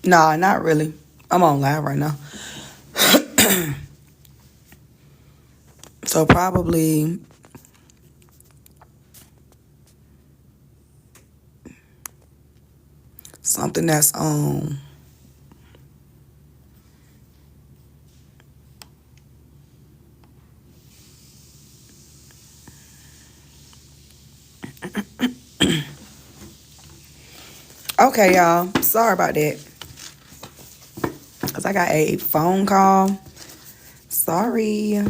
Nah, not really. I'm on live right now. So probably something that's on. Okay, y'all. Sorry about that. Because I got a phone call. Sorry.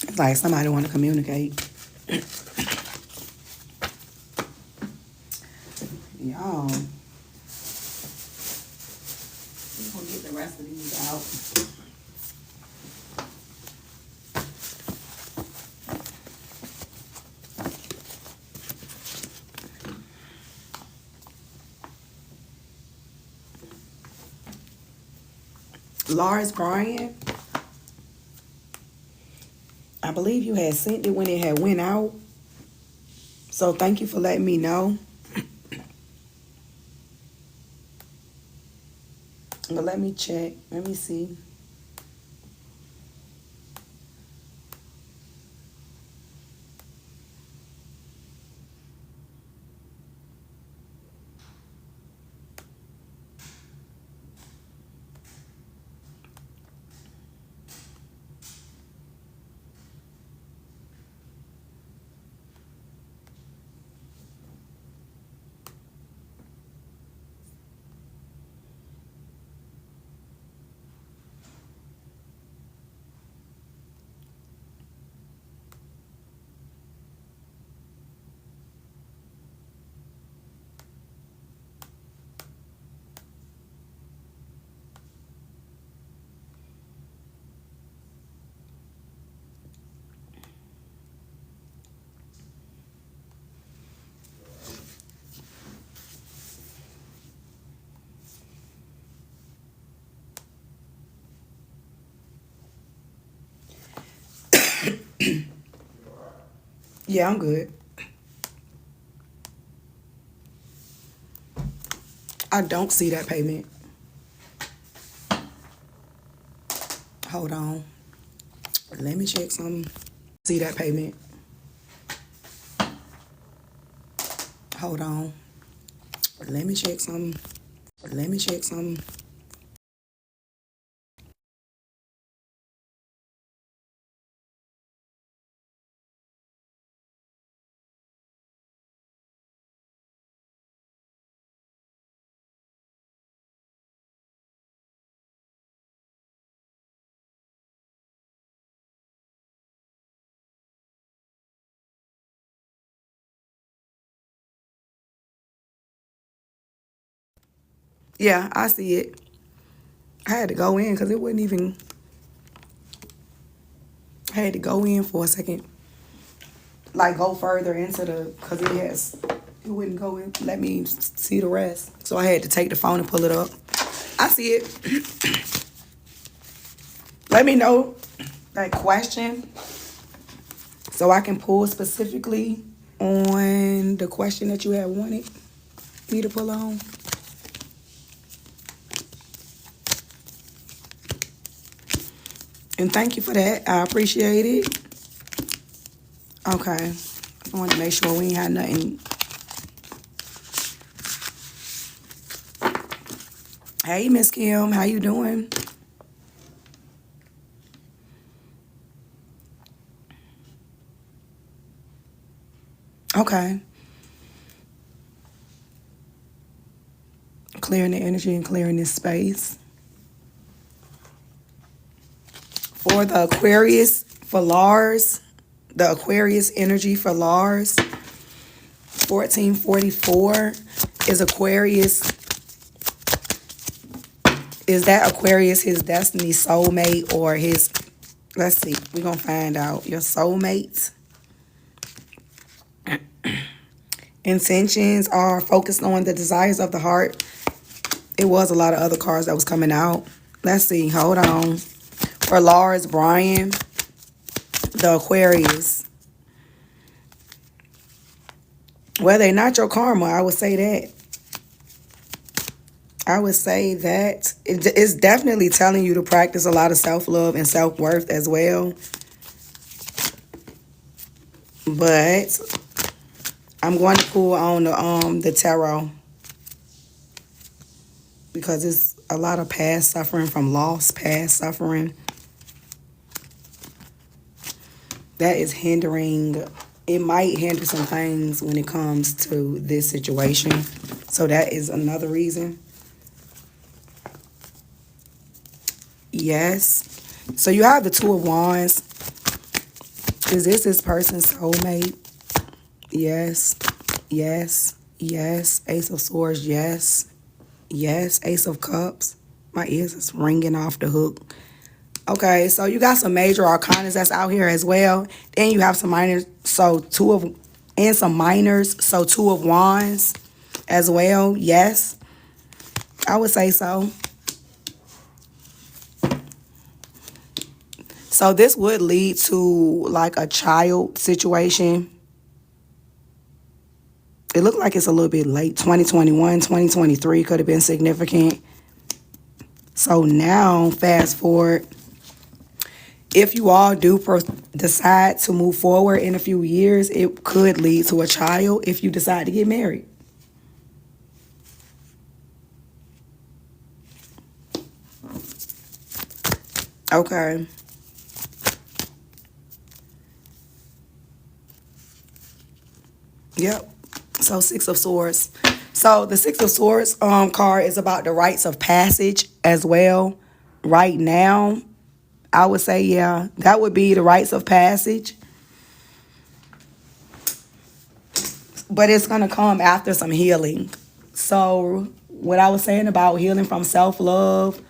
It's like somebody want to communicate. Y'all. We're going to get the rest of these out. Lars Bryant, I believe you had sent it when it had went out. So thank you for letting me know. But let me check. Let me see. Yeah, I'm good. I don't see that payment. Hold on. Let me check some. See that payment. Hold on. Let me check some. Let me check some. Yeah, I see it. I had to go in because it wouldn't even. I had to go in for a second. Like go further into the. Because it wouldn't go in. Let me see the rest. So I had to take the phone and pull it up. I see it. Let me know that question so I can pull specifically on the question that you had wanted me to pull on. And thank you for that. I appreciate it. Okay. I want to make sure we ain't had nothing. Hey, Miss Kim. How you doing? Okay. Clearing the energy and clearing this space. For the Aquarius, for Lars, the Aquarius energy for Lars, 1444 is Aquarius. Is that Aquarius his destiny soulmate or his, let's see, we're going to find out. Your soulmate Intentions are focused on the desires of the heart. It was a lot of other cards that was coming out. Let's see. Hold on. For Lars Bryan, the Aquarius. Well, they're not your karma. I would say that. I would say that it's definitely telling you to practice a lot of self-love and self-worth as well. But I'm going to pull on the tarot because it's a lot of past suffering from loss, past suffering. That is hindering. It might hinder some things when it comes to this situation. So that is another reason. Yes. So you have the Two of Wands. Is this person's soulmate? Yes. Yes. Yes. Ace of Swords. Yes. Yes. Ace of Cups. My ears is ringing off the hook. Okay, so you got some major arcanas that's out here as well. Then you have some minors, so Two of Wands as well. Yes, I would say so. So this would lead to like a child situation. It looked like it's a little bit late. 2021, 2023 could have been significant. So now, fast forward. If you all do decide to move forward in a few years, it could lead to a child if you decide to get married. Okay. Yep. So Six of Swords. So the Six of Swords card is about the rites of passage as well. Right now, I would say, yeah, that would be the rites of passage. But it's going to come after some healing. So what I was saying about healing from self-love,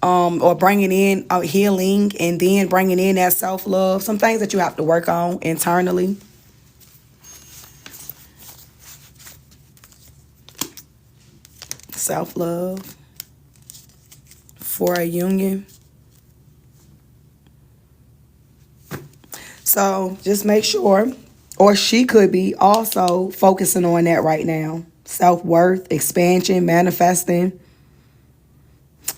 or bringing in healing and then bringing in that self-love, some things that you have to work on internally. Self-love for a union. So just make sure, or she could be also focusing on that right now. Self-worth, expansion, manifesting.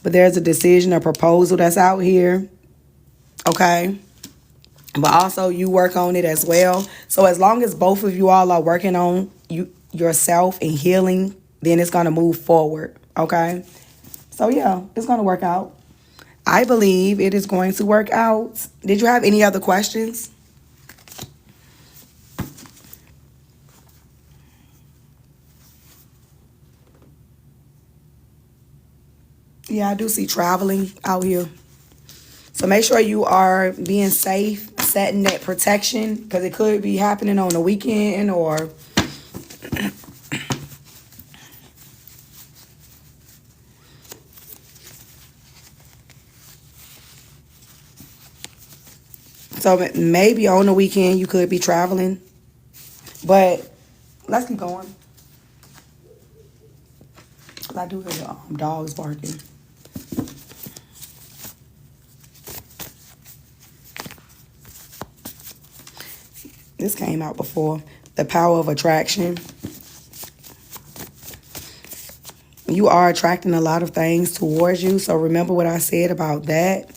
But there's a decision, a proposal that's out here. Okay. But also you work on it as well. So as long as both of you all are working on yourself and healing, then it's going to move forward. Okay. So yeah, it's going to work out. I believe it is going to work out. Did you have any other questions? Yeah, I do see traveling out here. So make sure you are being safe, setting that protection, because it could be happening on the weekend or... So maybe on the weekend you could be traveling. But let's keep going. I do hear dogs barking. This came out before. The power of attraction. You are attracting a lot of things towards you. So remember what I said about that.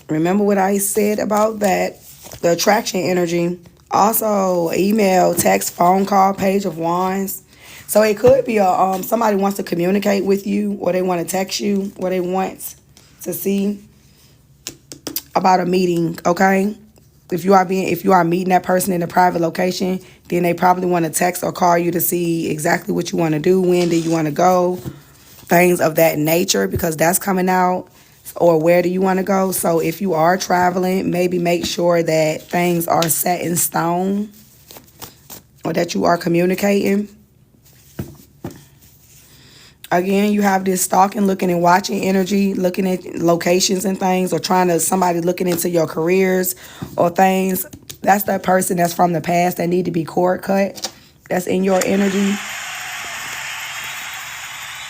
Remember what I said about that. The attraction energy. Also, email, text, phone call, Page of Wands. So it could be somebody wants to communicate with you, or they want to text you, or they want to see about a meeting, okay? If you are meeting that person in a private location, then they probably want to text or call you to see exactly what you want to do, when do you want to go, things of that nature, because that's coming out. Or where do you want to go? So if you are traveling, maybe make sure that things are set in stone, or that you are communicating. Again, you have this stalking, looking and watching energy, looking at locations and things, or somebody looking into your careers or things. That's that person that's from the past that need to be cord cut. That's in your energy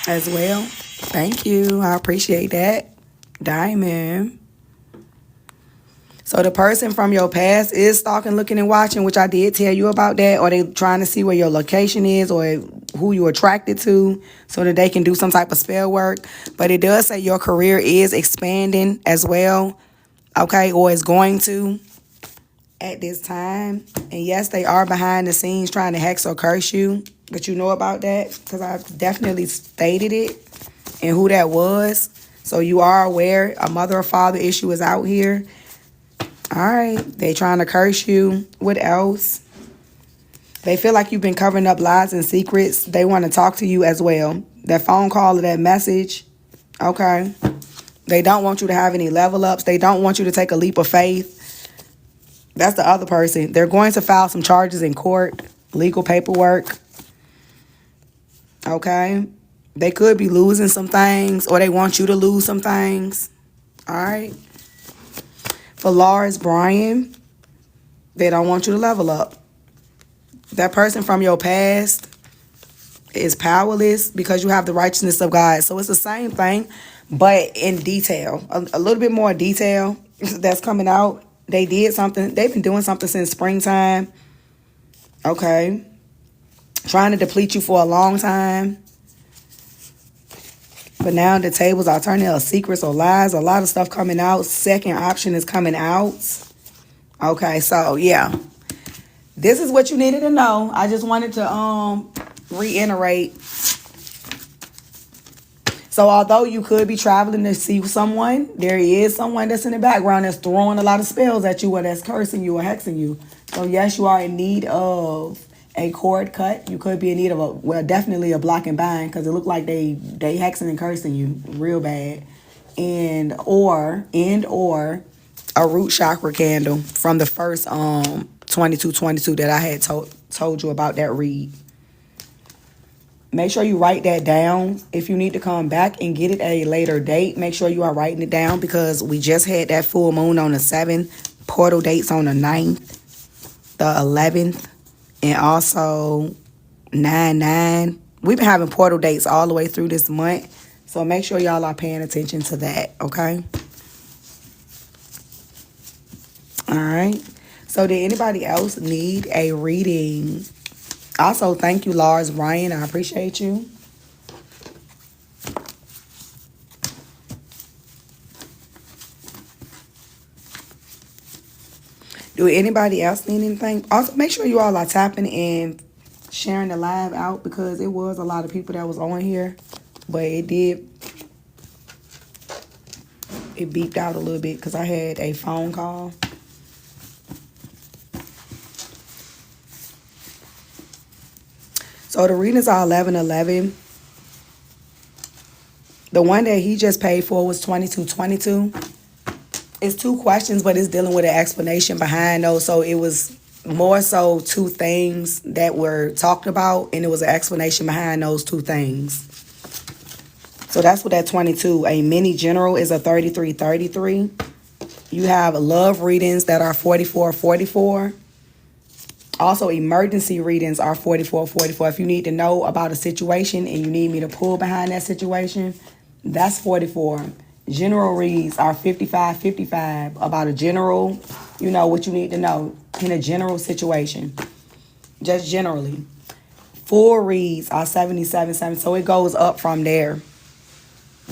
as well. Thank you. I appreciate that. Diamond. So the person from your past is stalking, looking, and watching, which I did tell you about that. Or they trying to see where your location is or who you're attracted to so that they can do some type of spell work. But it does say your career is expanding as well. Okay, or is going to at this time. And yes, they are behind the scenes trying to hex or curse you. But you know about that because I definitely stated it and who that was. So you are aware a mother or father issue is out here. All right, they trying to curse you. What else? They feel like you've been covering up lies and secrets. They want to talk to you as well. That phone call or that message, okay? They don't want you to have any level ups. They don't want you to take a leap of faith. That's the other person. They're going to file some charges in court, legal paperwork, okay? They could be losing some things or they want you to lose some things, all right? For Lars Bryan, they don't want you to level up. That person from your past is powerless because you have the righteousness of God. So it's the same thing, but in detail. A little bit more detail that's coming out. They did something. They've been doing something since springtime. Okay. Trying to deplete you for a long time. But now the tables are turning of secrets or lies. A lot of stuff coming out. Second option is coming out. Okay, so yeah. This is what you needed to know. I just wanted to reiterate. So although you could be traveling to see someone, there is someone that's in the background that's throwing a lot of spells at you or that's cursing you or hexing you. So yes, you are in need of a cord cut. You could be in need of definitely a block and bind because it looked like they hexing and cursing you real bad. And or a root chakra candle from the first 2222 that I had told you about that read. Make sure you write that down. If you need to come back and get it at a later date, make sure you are writing it down because we just had that full moon on the 7th, portal dates on the 9th, the 11th, and also 9/9. We've been having portal dates all the way through this month, so make sure y'all are paying attention to that, okay? All right. So did anybody else need a reading? Also, thank you, Lars Bryan. I appreciate you. Do anybody else need anything? Also, make sure you all are tapping and sharing the live out because it was a lot of people that was on here. But it beeped out a little bit because I had a phone call. So the readings are 11/11. The one that he just paid for was 2222. It's 2 questions, but it's dealing with an explanation behind those. So it was more so 2 things that were talked about, and it was an explanation behind those 2 things. So that's what that 22. A mini general is a 3333. You have love readings that are 4444. Also, emergency readings are 4444. If you need to know about a situation and you need me to pull behind that situation, that's 44. General reads are 5555 about a general, what you need to know in a general situation. Just generally. Full reads are 77. So it goes up from there.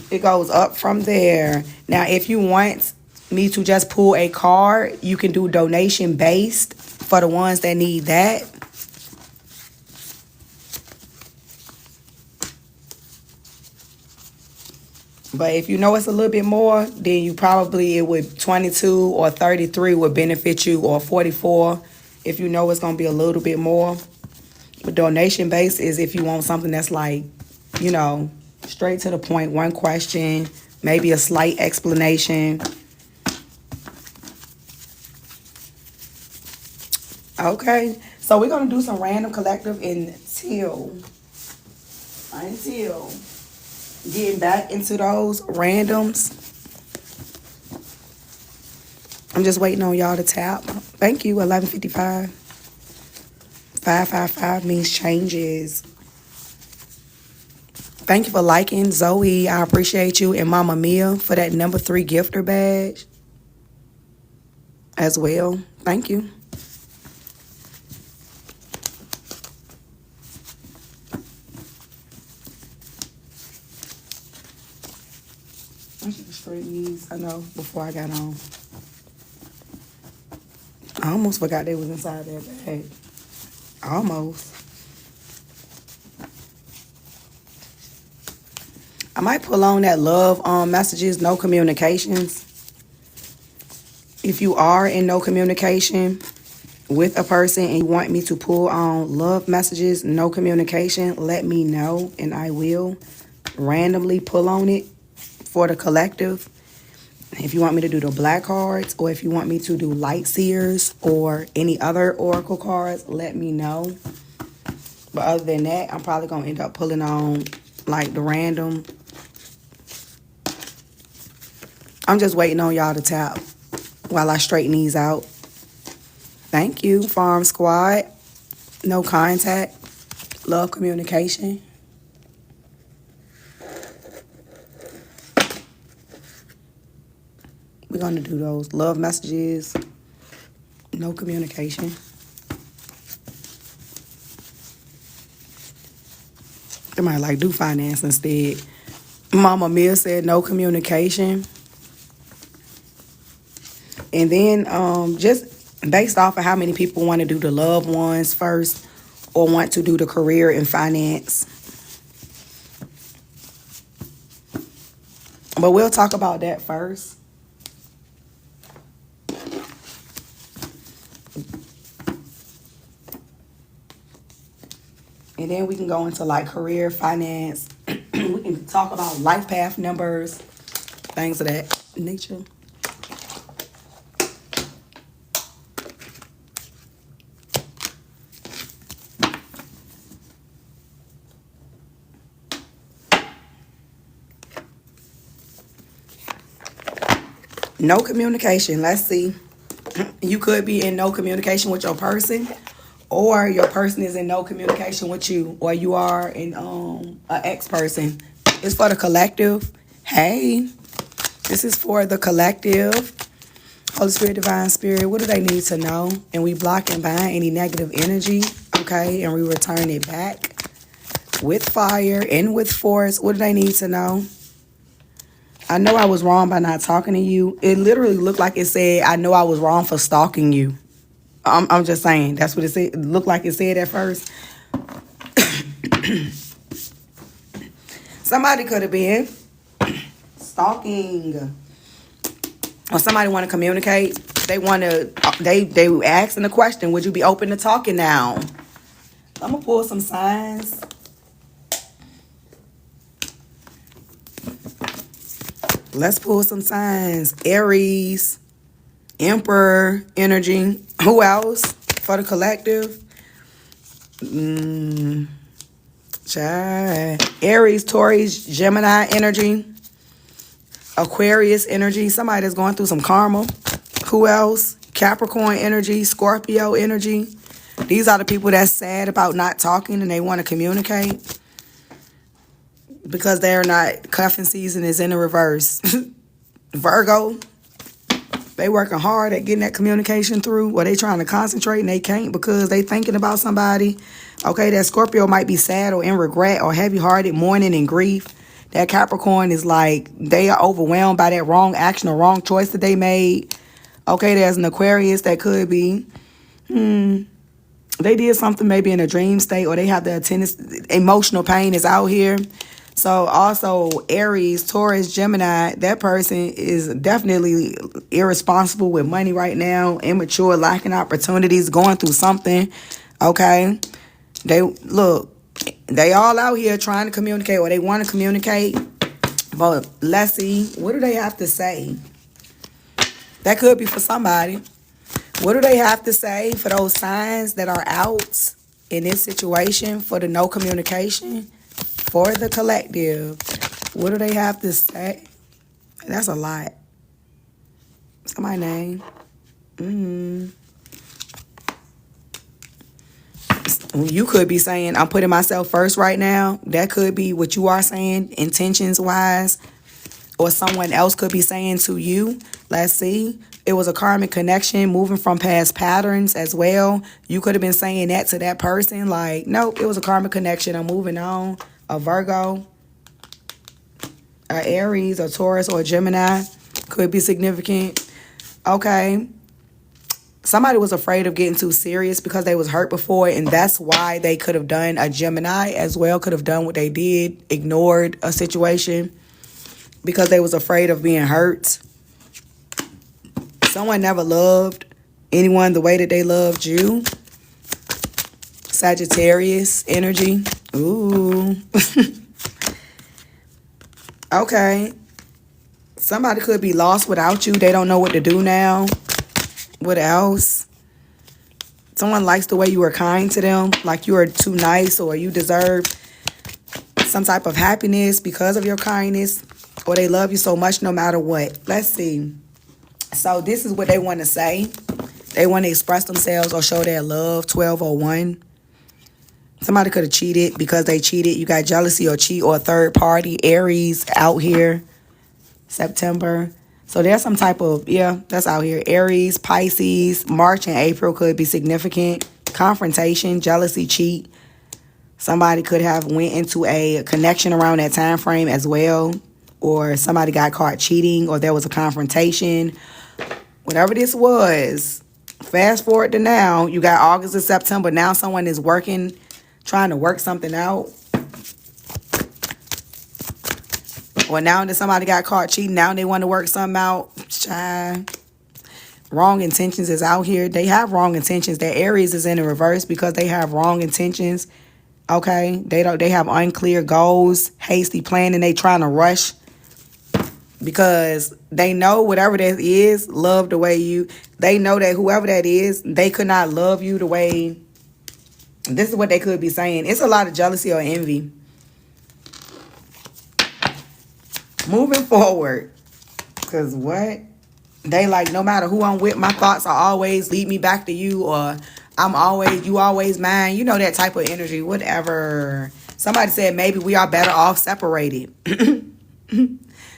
It goes up from there. Now, if you want me to just pull a card, you can do donation based for the ones that need that. But if you know it's a little bit more, then it would 22 or 33 would benefit you, or 44 if you know it's going to be a little bit more. But donation based is if you want something that's like, straight to the point, one question, maybe a slight explanation. Okay, so we're going to do some random collective until getting back into those randoms. I'm just waiting on y'all to tap. Thank you, 1155. 555 means changes. Thank you for liking, Zoe. I appreciate you. And Mama Mia for that number 3 gifter badge as well. Thank you. I should straighten these, I know, before I got on. I almost forgot they was inside that bag. Almost. I might pull on that love messages, no communications. If you are in no communication with a person and you want me to pull on love messages, no communication, let me know and I will randomly pull on it for the collective. If you want me to do the black cards or if you want me to do light seers or any other oracle cards, let me know. But other than that, I'm probably going to end up pulling on like the random. I'm just waiting on y'all to tap while I straighten these out. Thank you, Farm Squad. No contact. Love communication. We're going to do those love messages. No communication. They might like do finance instead. Mama Mia said no communication. And then just based off of how many people want to do the loved ones first or want to do the career and finance. But we'll talk about that first. And then we can go into like career, finance. We can talk about life path numbers, things of that nature. No communication. Let's see. You could be in no communication with your person, or your person is in no communication with you, or you are in an ex-person. It's for the collective. Hey, this is for the collective. Holy Spirit, Divine Spirit, what do they need to know? And we block and bind any negative energy, okay? And we return it back with fire and with force. What do they need to know? I know I was wrong by not talking to you. It literally looked like it said, I know I was wrong for stalking you. I'm just saying. That's what it said. It looked like it said at first. Somebody could have been stalking. Or somebody want to communicate. They want to, they asking the question, would you be open to talking now? I'm going to pull some signs. Let's pull some signs. Aries, Emperor energy. Who else for the collective? Aries, Taurus, Gemini energy. Aquarius energy. Somebody that's going through some karma. Who else? Capricorn energy, Scorpio energy. These are the people that's sad about not talking and they want to communicate. Because they're not, cuffing season is in the reverse. Virgo, they working hard at getting that communication through. Or they trying to concentrate and they can't because they thinking about somebody. Okay, that Scorpio might be sad or in regret or heavy-hearted, mourning and grief. That Capricorn is like, they are overwhelmed by that wrong action or wrong choice that they made. Okay, there's an Aquarius that could be, they did something maybe in a dream state or they have the emotional pain is out here. So also Aries, Taurus, Gemini, that person is definitely irresponsible with money right now, immature, lacking opportunities, going through something, okay? They all out here trying to communicate or they want to communicate, but let's see, what do they have to say? That could be for somebody. What do they have to say for those signs that are out in this situation for the no communication? For the collective, what do they have to say? That's a lot. Say my name. You could be saying, I'm putting myself first right now. That could be what you are saying, intentions wise. Or someone else could be saying to you. Let's see. It was a karmic connection, moving from past patterns as well. You could have been saying that to that person. Like, nope, it was a karmic connection. I'm moving on. A Virgo, a Aries, a Taurus, or a Gemini could be significant. Okay. Somebody was afraid of getting too serious because they was hurt before, and that's why they could have done a Gemini as well, could have done what they did, ignored a situation because they was afraid of being hurt. Someone never loved anyone the way that they loved you. Sagittarius energy. Ooh. Okay. Somebody could be lost without you. They don't know what to do now. What else? Someone likes the way you were kind to them, like you are too nice, or you deserve some type of happiness because of your kindness, or they love you so much no matter what. Let's see. So this is what they want to say. They want to express themselves or show their love. 1201. Somebody could have cheated because they cheated. You got jealousy or cheat or a third party. Aries out here. September. So there's some type of, yeah, that's out here. Aries, Pisces, March and April could be significant. Confrontation, jealousy, cheat. Somebody could have went into a connection around that time frame as well. Or somebody got caught cheating, or there was a confrontation. Whatever this was, fast forward to now, you got August and September. Now someone is working, trying to work something out. Or now that somebody got caught cheating, now they want to work something out. Child. Wrong intentions is out here. They have wrong intentions. Their Aries is in the reverse because they have wrong intentions. Okay? They have unclear goals, hasty planning. They trying to rush because they know whatever that is, love the way you. They know that whoever that is, they could not love you the way. This is what they could be saying. It's a lot of jealousy or envy. Moving forward, because what? They like, no matter who I'm with, my thoughts are always lead me back to you, or you always mine. You know, that type of energy, whatever. Somebody said maybe we are better off separated.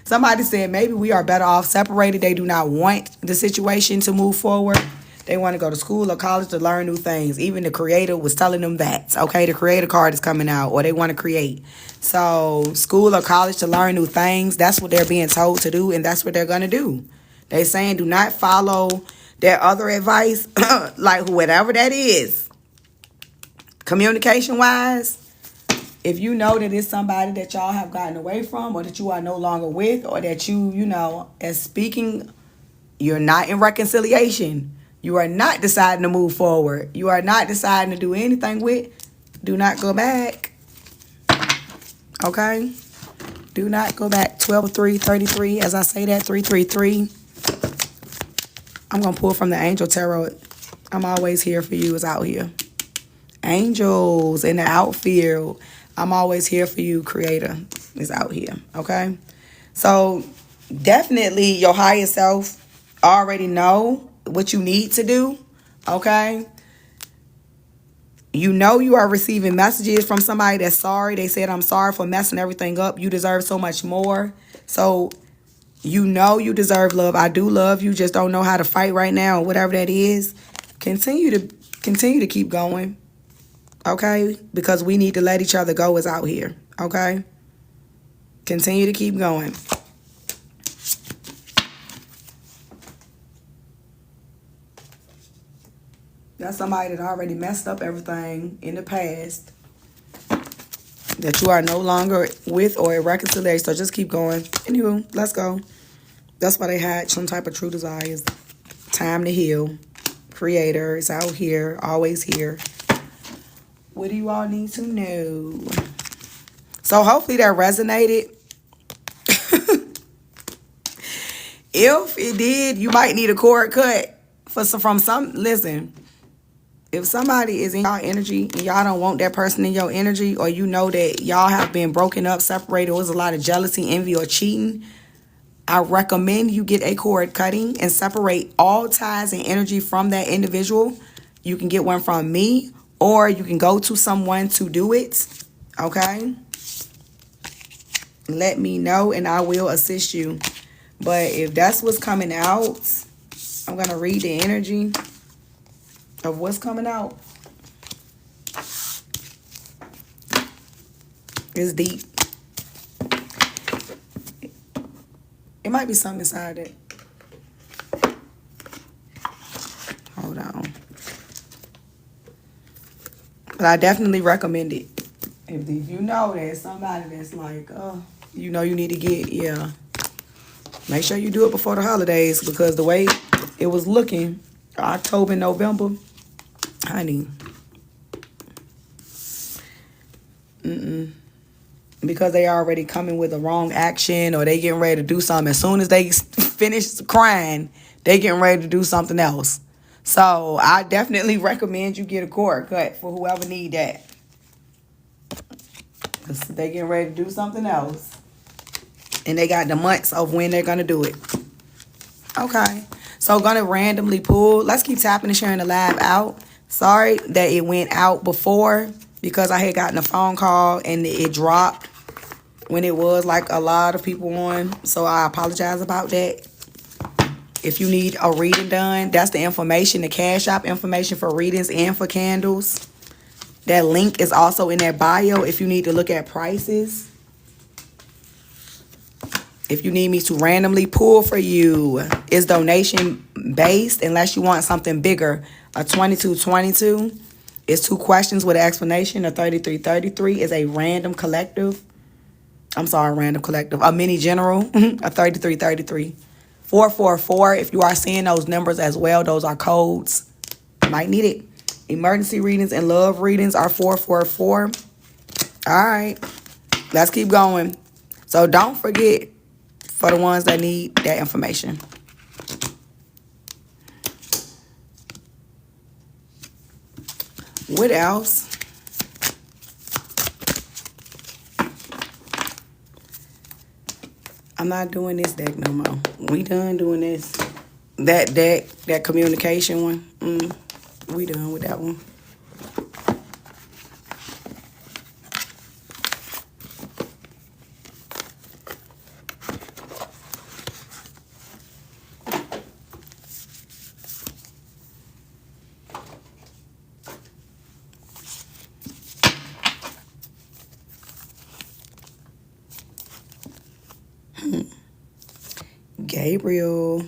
Somebody said maybe we are better off separated. They do not want the situation to move forward. They want to go to school or college to learn new things. Even the creator was telling them that. Okay, the creator card is coming out, or they want to create. So school or college to learn new things. That's what they're being told to do, and that's what they're going to do. They saying do not follow their other advice, like whatever that is. Communication-wise, if you know that it's somebody that y'all have gotten away from, or that you are no longer with, or that you know, as speaking, you're not in reconciliation. You are not deciding to move forward. You are not deciding to do anything with. Do not go back. Okay? Do not go back. 12-3-33. As I say that, 333. I'm going to pull from the Angel Tarot. I'm always here for you is out here. Angels in the outfield. I'm always here for you, Creator, is out here. Okay? So, definitely your higher self already know what you need to do. Okay? You know you are receiving messages from somebody that's sorry. They said, I'm sorry for messing everything up. You deserve so much more. So, you know you deserve love. I do love you. Just don't know how to fight right now. Whatever that is. Continue to keep going. Okay? Because we need to let each other go is out here. Okay? Continue to keep going. That's somebody that already messed up everything in the past that you are no longer with or in reconciliation. So just keep going. Anywho, let's go. That's why they had some type of true desires. Time to heal. Creator is out here, always here. What do you all need to know? So hopefully that resonated. If it did, you might need a cord cut from some. Listen. If somebody is in y'all energy and y'all don't want that person in your energy, or you know that y'all have been broken up, separated, or there's a lot of jealousy, envy, or cheating, I recommend you get a cord cutting and separate all ties and energy from that individual. You can get one from me, or you can go to someone to do it. Okay? Let me know and I will assist you. But if that's what's coming out, I'm going to read the energy of what's coming out. It's deep. It might be something inside it. Hold on. But I definitely recommend it. If you know there's somebody that's like, oh, you know you need to get, yeah. Make sure you do it before the holidays, because the way it was looking, October, November, honey. Because they already coming with the wrong action, or they getting ready to do something. As soon as they finish crying, they getting ready to do something else. So I definitely recommend you get a cord cut for whoever need that. Because they getting ready to do something else. And they got the months of when they're going to do it. Okay. So going to randomly pull. Let's keep tapping and sharing the live out. Sorry that it went out before, because I had gotten a phone call and it dropped when it was like a lot of people on. So I apologize about that. If you need a reading done, that's the information, the Cash App information for readings and for candles. That link is also in their bio if you need to look at prices. If you need me to randomly pull for you, it's donation based unless you want something bigger. A 2222 is 2 questions with an explanation. A 3333 is a random collective. I'm sorry, random collective. A mini general, a 3333. 444, if you are seeing those numbers as well, those are codes. Might need it. Emergency readings and love readings are 444. All right, let's keep going. So don't forget, for the ones that need that information. What else? I'm not doing this deck no more. We done doing this. That deck, that communication one. We done with that one. Gabriel.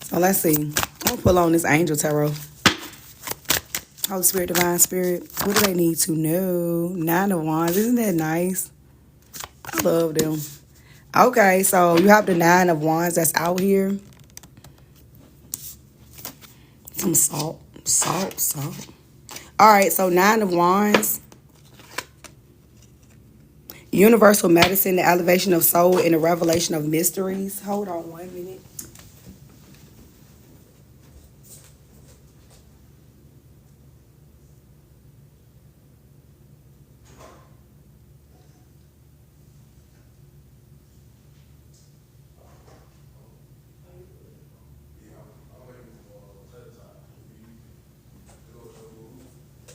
So let's see. I'll pull on this Angel Tarot. Holy Spirit, Divine Spirit. What do they need to know? 9 of Wands. Isn't that nice? I love them. Okay, so you have the 9 of Wands that's out here. Some salt. All right, so 9 of Wands. Universal medicine, the elevation of soul, and the revelation of mysteries. Hold on 1 minute.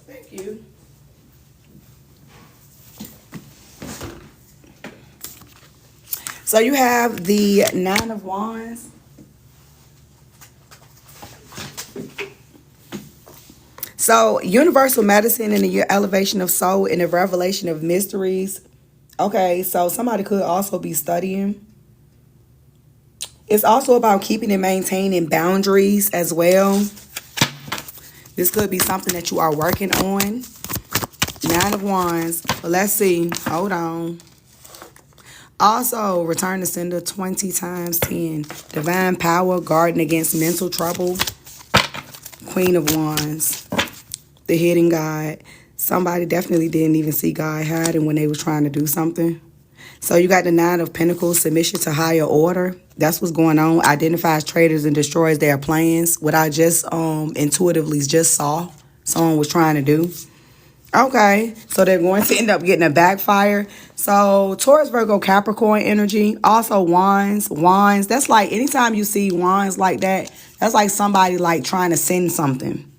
Thank you. So you have the 9 of Wands. So universal medicine and the elevation of soul and the revelation of mysteries. Okay, so somebody could also be studying. It's also about keeping and maintaining boundaries as well. This could be something that you are working on. 9 of Wands. But let's see. Hold on. Also, return to sender 20 times 10. Divine power, guarding against mental trouble. Queen of Wands. The hidden God. Somebody definitely didn't even see God hiding when they was trying to do something. So you got the 9 of Pentacles, submission to higher order. That's what's going on. Identifies traitors and destroys their plans. What I just intuitively just saw someone was trying to do. Okay, so they're going to end up getting a backfire. So Taurus, Virgo, Capricorn energy. Also wands. Wands, that's like anytime you see wands like that, that's like somebody like trying to send something.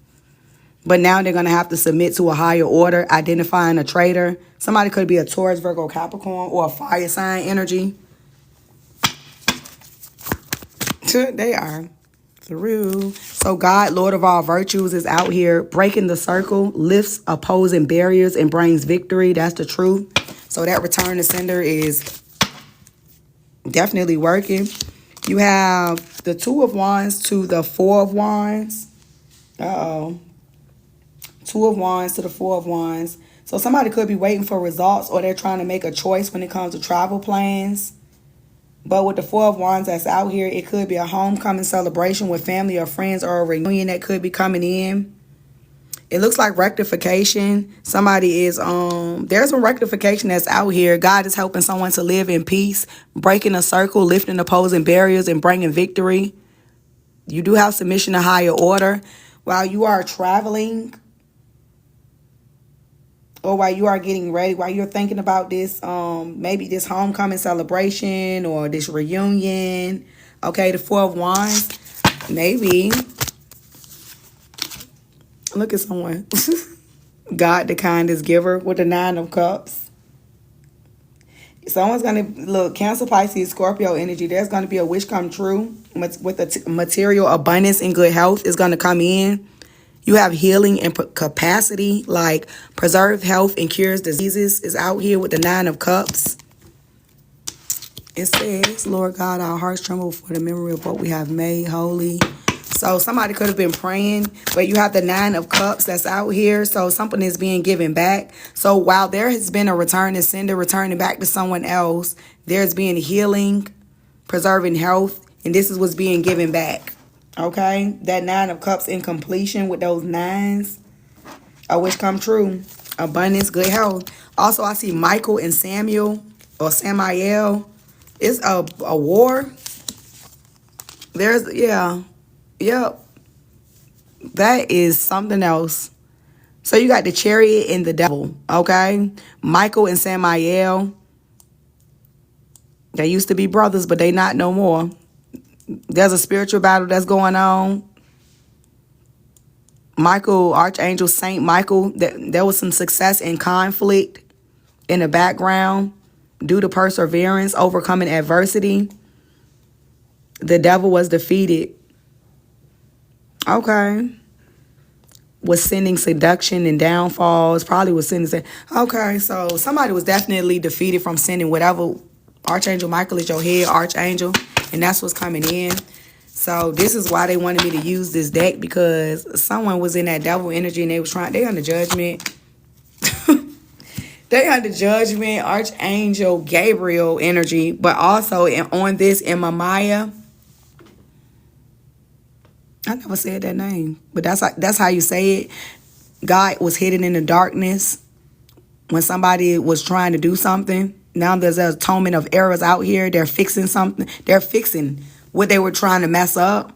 But now they're going to have to submit to a higher order, identifying a traitor. Somebody could be a Taurus, Virgo, Capricorn, or a fire sign energy. They are through. So God, Lord of all virtues, is out here breaking the circle, lifts opposing barriers, and brings victory. That's the truth. So that return to sender is definitely working. You have the Two of Wands to the Four of Wands. Uh-oh. Two of Wands to the Four of Wands. So somebody could be waiting for results, or they're trying to make a choice when it comes to travel plans. But with the Four of Wands that's out here, it could be a homecoming celebration with family or friends, or a reunion that could be coming in. It looks like rectification. Somebody is, there's some rectification that's out here. God is helping someone to live in peace, breaking a circle, lifting opposing barriers, and bringing victory. You do have submission to higher order. While you are traveling, or while you are getting ready, while you're thinking about this, maybe this homecoming celebration or this reunion. Okay, the Four of Wands. Maybe. Look at someone. God, the kindest giver, with the Nine of Cups. Someone's going to, look, Cancer, Pisces, Scorpio energy. There's going to be a wish come true with the material abundance and good health is going to come in. You have healing and capacity, like preserve health and cures diseases is out here with the Nine of Cups. It says, Lord God, our hearts tremble for the memory of what we have made holy. So somebody could have been praying, but you have the Nine of Cups that's out here. So something is being given back. So while there has been a return to sender, returning back to someone else, there's been healing, preserving health, and this is what's being given back. Okay, that Nine of Cups in completion with those nines. A wish come true. Abundance, good health. Also, I see Michael and Samuel or Samael. It's a war. There's, yeah. Yep. That is something else. So you got the Chariot and the Devil. Okay. Michael and Samael. They used to be brothers, but they not no more. There's a spiritual battle that's going on. Michael, Archangel Saint Michael, there was some success in conflict in the background due to perseverance, overcoming adversity. The devil was defeated. Okay. Was sending seduction and downfalls. Probably was sending. Okay, so somebody was definitely defeated from sending whatever. Archangel Michael is your head archangel, and that's what's coming in. So this is why they wanted me to use this deck, because someone was in that devil energy and they was trying. They under judgment. They under judgment. Archangel Gabriel energy, but also on this in Maya. I never said that name, but that's how you say it. God was hidden in the darkness when somebody was trying to do something. Now there's an atonement of errors out here. They're fixing something. They're fixing what they were trying to mess up.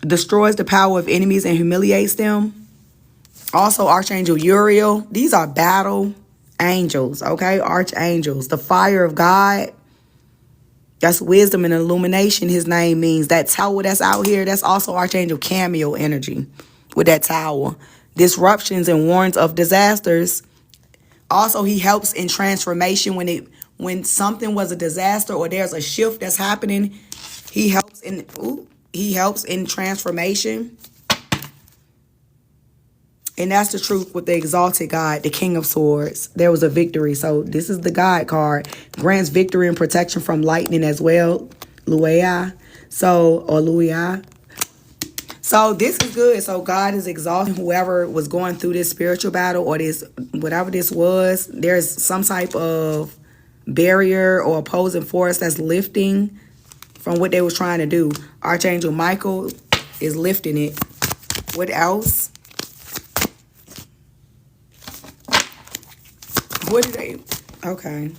Destroys the power of enemies and humiliates them. Also, Archangel Uriel. These are battle angels, okay? Archangels. The fire of God. That's wisdom and illumination, his name means. That tower that's out here, that's also Archangel Cameo energy with that tower. Disruptions and warns of disasters. Also, he helps in transformation when something was a disaster or there's a shift that's happening. He helps in transformation. And that's the truth with the exalted God, the King of Swords. There was a victory. So this is the God card. Grants victory and protection from lightning as well. Luia. Luia. So this is good. So God is exalting whoever was going through this spiritual battle or this, whatever this was. There's some type of barrier or opposing force that's lifting from what they were trying to do. Archangel Michael is lifting it. What else? What did they? Okay.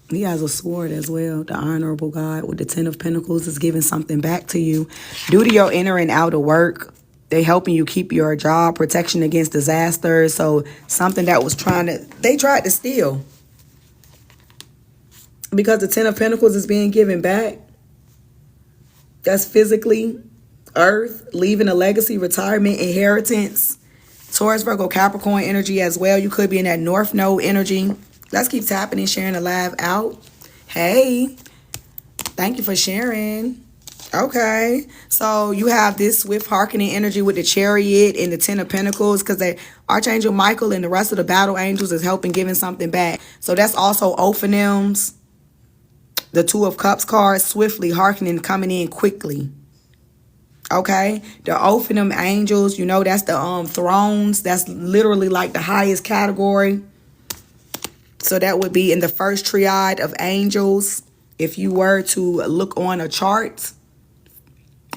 He has a sword as well. The honorable God with the Ten of Pentacles is giving something back to you. Due to your inner and outer work, They helping you keep your job, protection against disasters. So something that was they tried to steal. Because the Ten of Pentacles is being given back. That's physically, earth, leaving a legacy, retirement, inheritance. Taurus, Virgo, Capricorn energy as well. You could be in that North Node energy. Let's keep tapping and sharing the live out. Hey, thank you for sharing. Okay, so you have this swift hearkening energy with the Chariot and the Ten of Pentacles, because Archangel Michael and the rest of the battle angels is helping giving something back. So that's also Ophanims. The Two of Cups card, swiftly hearkening, coming in quickly. Okay, the Ophanim angels, you know, that's the thrones. That's literally like the highest category. So that would be in the first triad of angels if you were to look on a chart.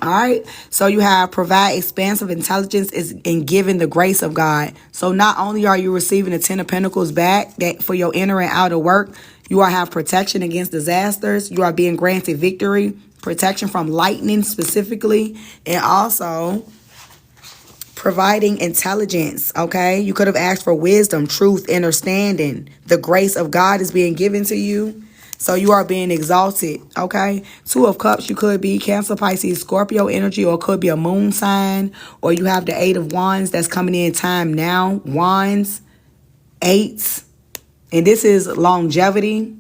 All right, so you have provide expansive intelligence is in giving the grace of God. So not only are you receiving the Ten of Pentacles back that for your inner and outer work, you are have protection against disasters. You are being granted victory, protection from lightning specifically, and also providing intelligence. Okay, you could have asked for wisdom, truth, understanding. The grace of God is being given to you. So you are being exalted, okay? Two of Cups, you could be Cancer, Pisces, Scorpio energy, or it could be a moon sign, or you have the Eight of Wands that's coming in time now. Wands, eights, and this is longevity.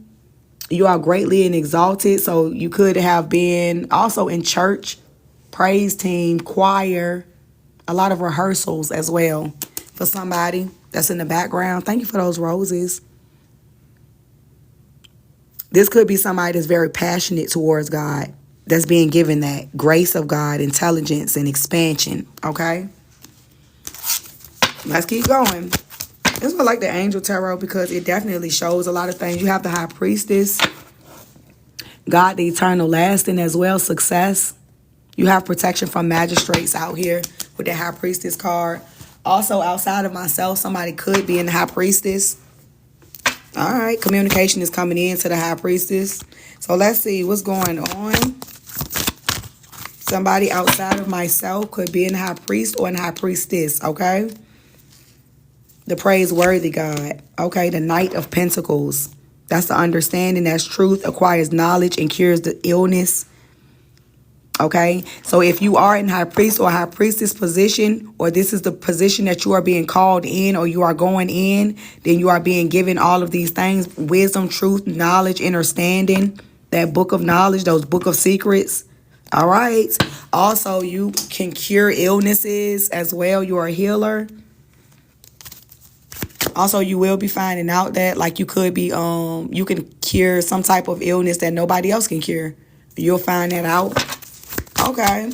You are greatly and exalted, so you could have been also in church, praise team, choir, a lot of rehearsals as well for somebody that's in the background. Thank you for those roses. This could be somebody that's very passionate towards God, that's being given that grace of God, intelligence, and expansion, okay? Let's keep going. This one, like the Angel Tarot, because it definitely shows a lot of things. You have the High Priestess, God, the eternal lasting as well, success. You have protection from magistrates out here with the High Priestess card. Also, outside of myself, somebody could be in the High Priestess. All right, communication is coming in to the High Priestess. So let's see what's going on. Somebody outside of myself could be in the High Priest or in the High Priestess, okay? The praiseworthy God, okay? The Knight of Pentacles. That's the understanding, that's truth, acquires knowledge and cures the illness. Okay, so if you are in High Priest or High Priestess position, or this is the position that you are being called in or you are going in, then you are being given all of these things: wisdom, truth, knowledge, understanding, that book of knowledge, those book of secrets. All right. Also, you can cure illnesses as well. You are a healer. Also, you will be finding out that, like, you could be, you can cure some type of illness that nobody else can cure. You'll find that out. Okay,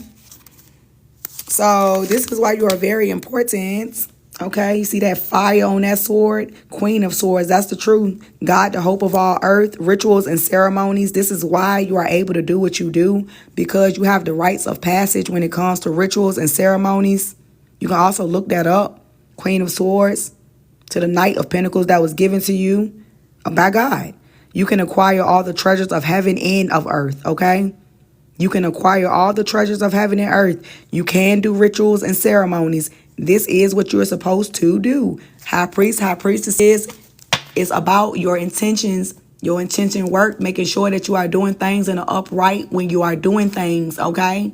so this is why you are very important. Okay, you see that fire on that sword? Queen of Swords, that's the truth. God, the hope of all earth, rituals and ceremonies. This is why you are able to do what you do, because you have the rites of passage when it comes to rituals and ceremonies. You can also look that up. Queen of Swords to the Knight of Pentacles that was given to you by God. You can acquire all the treasures of heaven and of earth, okay? You can acquire all the treasures of heaven and earth. You can do rituals and ceremonies. This is what you're supposed to do. High Priest, High Priestess is about your intentions, your intention work, making sure that you are doing things in an upright when you are doing things, okay?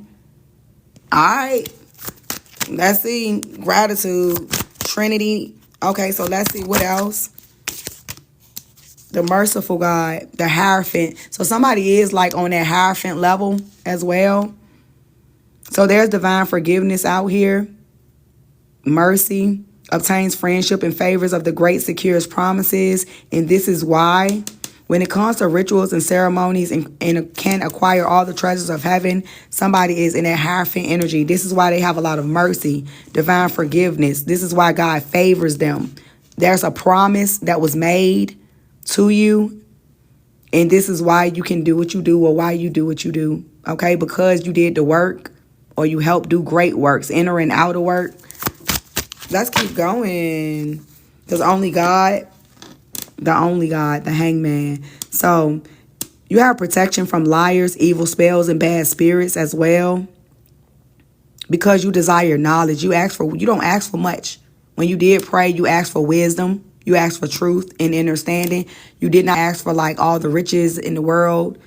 All right. Let's see. Gratitude. Trinity. Okay, so let's see what else. The merciful God, the Hierophant. So somebody is like on that Hierophant level as well. So there's divine forgiveness out here. Mercy obtains friendship and favors of the great, secures promises. And this is why when it comes to rituals and ceremonies and can acquire all the treasures of heaven, somebody is in that Hierophant energy. This is why they have a lot of mercy, divine forgiveness. This is why God favors them. There's a promise that was made to you, and this is why you can do what you do, or why you do what you do, okay? Because you did the work, or you helped do great works, inner and outer work. Let's keep going, because only God, the Hangman. So you have protection from liars, evil spells, and bad spirits as well. because you desire knowledge. You don't ask for much. When you did pray, you asked for wisdom. You asked for truth and understanding. You did not ask for like all the riches in the world.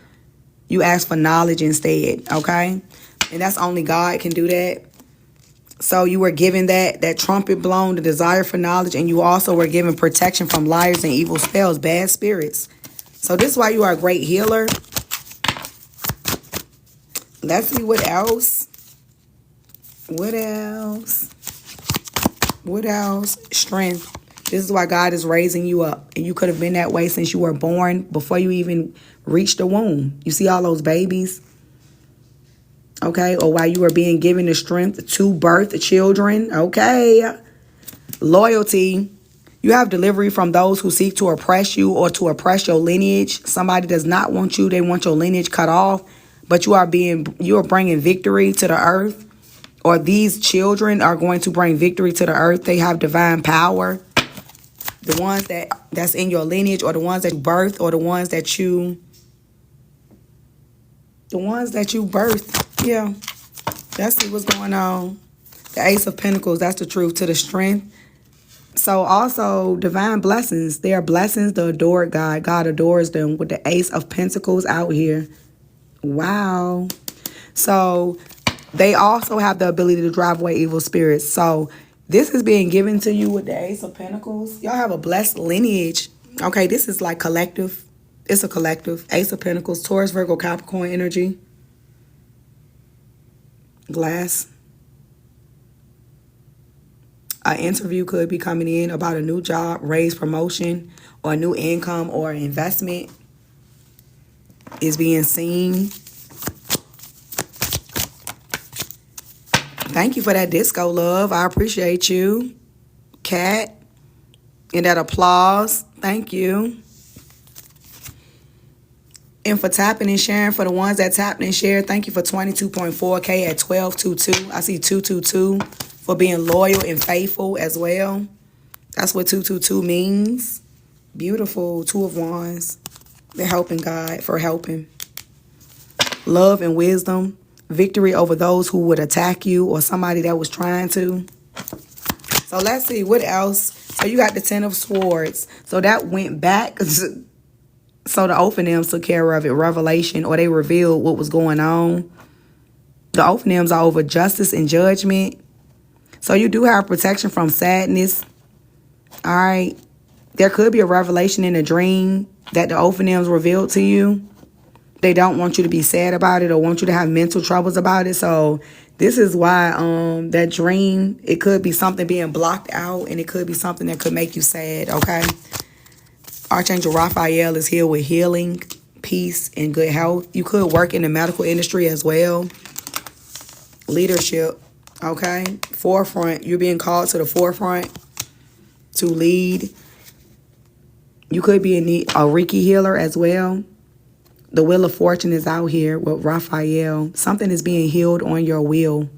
You asked for knowledge instead, okay? And that's only God can do that. So you were given that trumpet blown, the desire for knowledge, and you also were given protection from liars and evil spells, bad spirits. So this is why you are a great healer. Let's see what else. What else? What else? Strength. This is why God is raising you up. And you could have been that way since you were born, before you even reached the womb. You see all those babies? Okay? Or while you were being given the strength to birth children. Okay? Loyalty. You have delivery from those who seek to oppress you or to oppress your lineage. Somebody does not want you. They want your lineage cut off. But you are bringing victory to the earth. Or these children are going to bring victory to the earth. They have divine power. The ones that's in your lineage, or the ones that you birth, or the ones that you birth. Yeah. Let's see what's going on. The Ace of Pentacles, that's the truth to the strength. So also divine blessings. They are blessings to adored God. God adores them with the Ace of Pentacles out here. Wow. So they also have the ability to drive away evil spirits. So this is being given to you with the Ace of Pentacles. Y'all have a blessed lineage. Okay, this is like collective. It's a collective. Ace of Pentacles, Taurus, Virgo, Capricorn energy. Glass. An interview could be coming in about a new job, raise, promotion, or a new income or investment is being seen. Thank you for that disco love. I appreciate you, Kat. And that applause. Thank you. And for tapping and sharing, for the ones that tapped and shared, thank you for 22.4K at 1222. I see 222 for being loyal and faithful as well. That's what 222 means. Beautiful. Two of Wands. They're helping God for helping. Love and wisdom. Victory over those who would attack you or somebody that was trying to. So let's see what else. So you got the Ten of Swords. So that went back. So the Ophanims took care of it. Revelation, or they revealed what was going on. The Ophanims are over justice and judgment. So you do have protection from sadness. All right. There could be a revelation in a dream that the Ophanims revealed to you. They don't want you to be sad about it or want you to have mental troubles about it. So this is why that dream, it could be something being blocked out, and it could be something that could make you sad, okay? Archangel Raphael is here with healing, peace, and good health. You could work in the medical industry as well. Leadership, okay? Forefront, you're being called to the forefront to lead. You could be a Reiki healer as well. The Wheel of Fortune is out here with Raphael. Something is being healed on your wheel.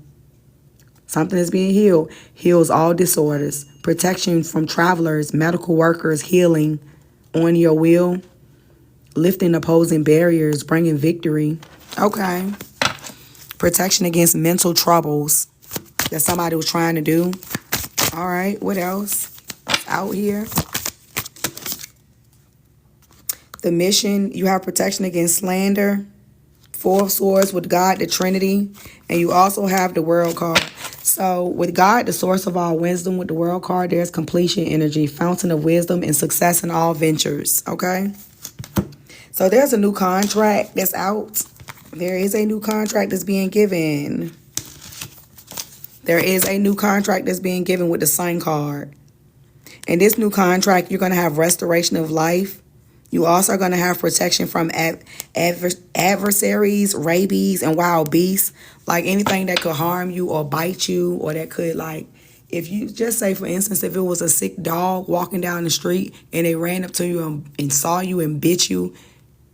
Something is being healed. Heals all disorders. Protection from travelers, medical workers, healing on your wheel. Lifting opposing barriers, bringing victory. Okay. Protection against mental troubles that somebody was trying to do. All right, what else? Out here. The mission, you have protection against slander. Four of Swords with God, the Trinity. And you also have the World card. So with God, the source of all wisdom, with the World card, there's completion energy, fountain of wisdom, and success in all ventures. Okay? So there's a new contract that's out. There is a new contract that's being given. There is a new contract that's being given with the Sun card. In this new contract, you're going to have restoration of life. You also are going to have protection from adversaries, rabies, and wild beasts. Like anything that could harm you or bite you, or that could, like, if you just say, for instance, if it was a sick dog walking down the street and they ran up to you and saw you and bit you,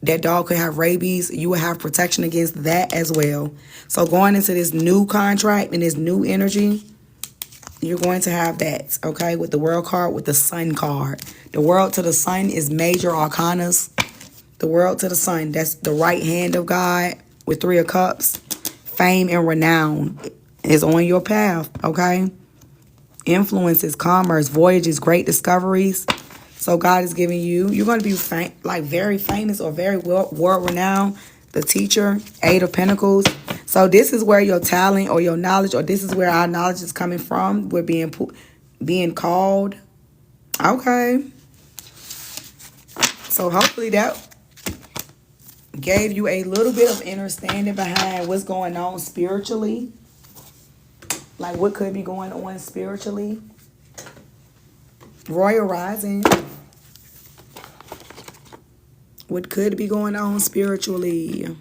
that dog could have rabies. You would have protection against that as well. So going into this new contract and this new energy, you're going to have that, okay, with the World card, with the Sun card. The World to the Sun is major arcanas. The World to the Sun, that's the right hand of God with Three of Cups. Fame and renown. is on your path, okay? Influences, commerce, voyages, great discoveries. So God is giving you, you're going to be like very famous or very world-renowned. The teacher, Eight of Pentacles. So this is where your talent or your knowledge, or this is where our knowledge is coming from. We're being called. Okay. So hopefully that gave you a little bit of understanding behind what's going on spiritually. Like what could be going on spiritually. Royal Rising. What could be going on spiritually.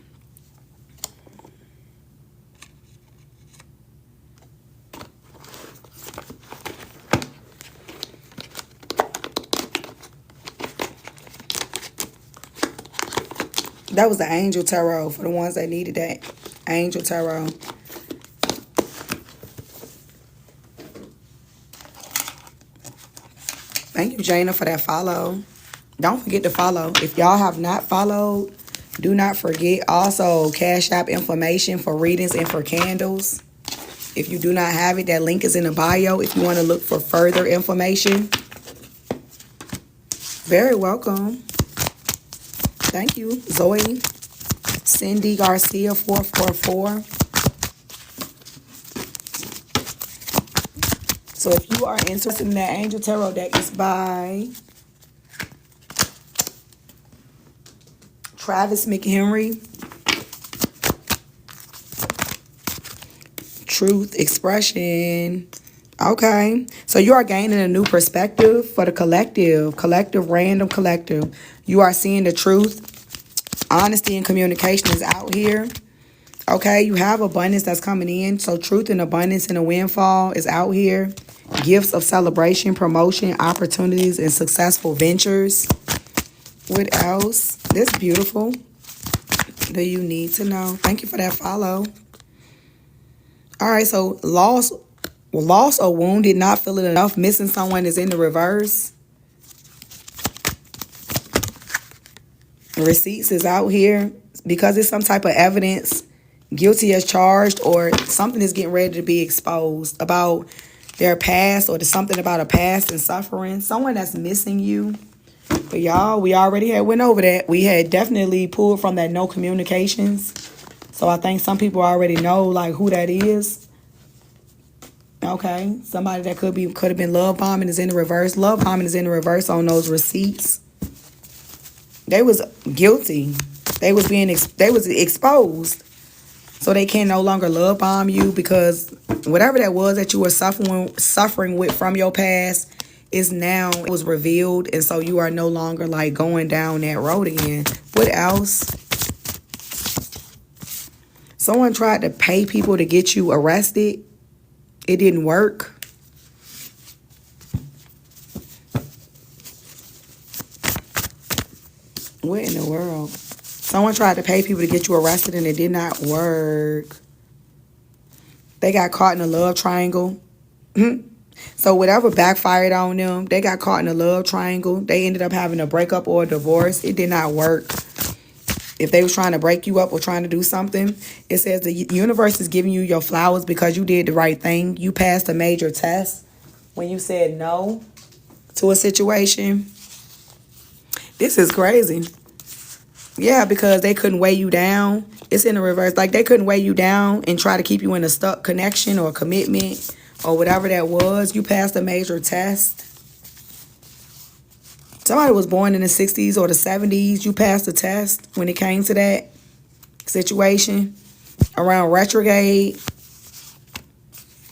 That was the Angel Tarot for the ones that needed that. Angel Tarot. Thank you, Jana, for that follow. Don't forget to follow. If y'all have not followed, do not forget. Also, Cash App information for readings and for candles. If you do not have it, that link is in the bio if you want to look for further information. Very welcome. Thank you, Zoe. Cindy Garcia 444. So if you are interested in that Angel Tarot deck, it's by Travis McHenry. Truth Expression. Okay. So you are gaining a new perspective for the collective. Random collective. You are seeing the truth. Honesty and communication is out here. Okay. You have abundance that's coming in. So truth and abundance and a windfall is out here. Gifts of celebration, promotion, opportunities, and successful ventures. What else? That's beautiful. Do you need to know? Thank you for that follow. All right, so lost or wounded, not feeling enough, missing someone is in the reverse. Receipts is out here because it's some type of evidence. Guilty as charged, or something is getting ready to be exposed about their past, or something about a past and suffering. Someone that's missing you. But y'all, we already had went over that. We had definitely pulled from that no communications. So I think some people already know like who that is. Okay. Somebody that could have been love bombing is in the reverse. Love bombing is in the reverse on those receipts. They was guilty. They was exposed. So they can no longer love bomb you because whatever that was that you were suffering with from your past is now, it was revealed. And so you are no longer like going down that road again. What else? Someone tried to pay people to get you arrested. It didn't work. What in the world? Someone tried to pay people to get you arrested and it did not work. They got caught in a love triangle. So whatever backfired on them, they got caught in a love triangle. They ended up having a breakup or a divorce. It did not work. If they was trying to break you up or trying to do something, it says the universe is giving you your flowers because you did the right thing. You passed a major test when you said no to a situation. This is crazy. Yeah, because they couldn't weigh you down. It's in the reverse. Like they couldn't weigh you down and try to keep you in a stuck connection or commitment or whatever that was. You passed a major test. Somebody was born in the 60s or the 70s. You passed the test when it came to that situation around retrograde.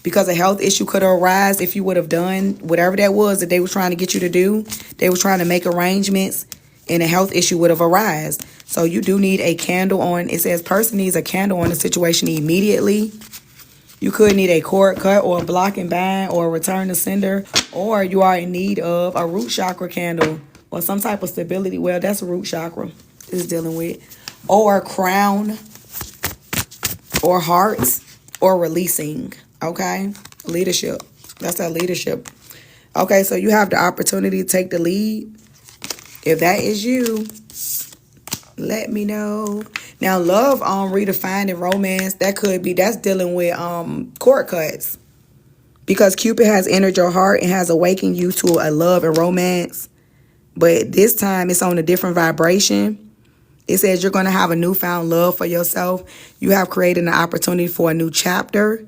Because a health issue could have arisen if you would have done whatever that was that they were trying to get you to do. They were trying to make arrangements and a health issue would have arisen. So you do need a candle on. It says person needs a candle on the situation immediately. You could need a cord cut or a block and bind or a return to sender. Or you are in need of a root chakra candle or some type of stability. Well, that's a root chakra is dealing with. Or crown or hearts or releasing. Okay? Leadership. That's that leadership. Okay, so you have the opportunity to take the lead. If that is you, Let me know. Now, love redefined in romance, that's dealing with cord cuts. Because Cupid has entered your heart and has awakened you to a love and romance. But this time it's on a different vibration. It says you're going to have a newfound love for yourself. You have created an opportunity for a new chapter.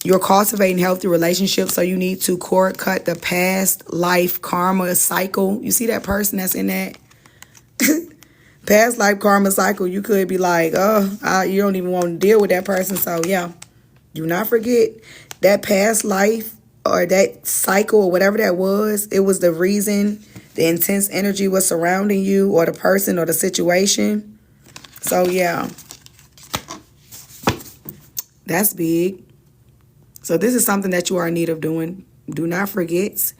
You're cultivating healthy relationships, so you need to cord cut the past life karma cycle. You see that person that's in that past life karma cycle? You could be like, you don't even want to deal with that person. So yeah, do not forget that past life or that cycle or whatever that was. It was the reason the intense energy was surrounding you or the person or the situation. So yeah, that's big. So this is something that you are in need of doing. Do not forget.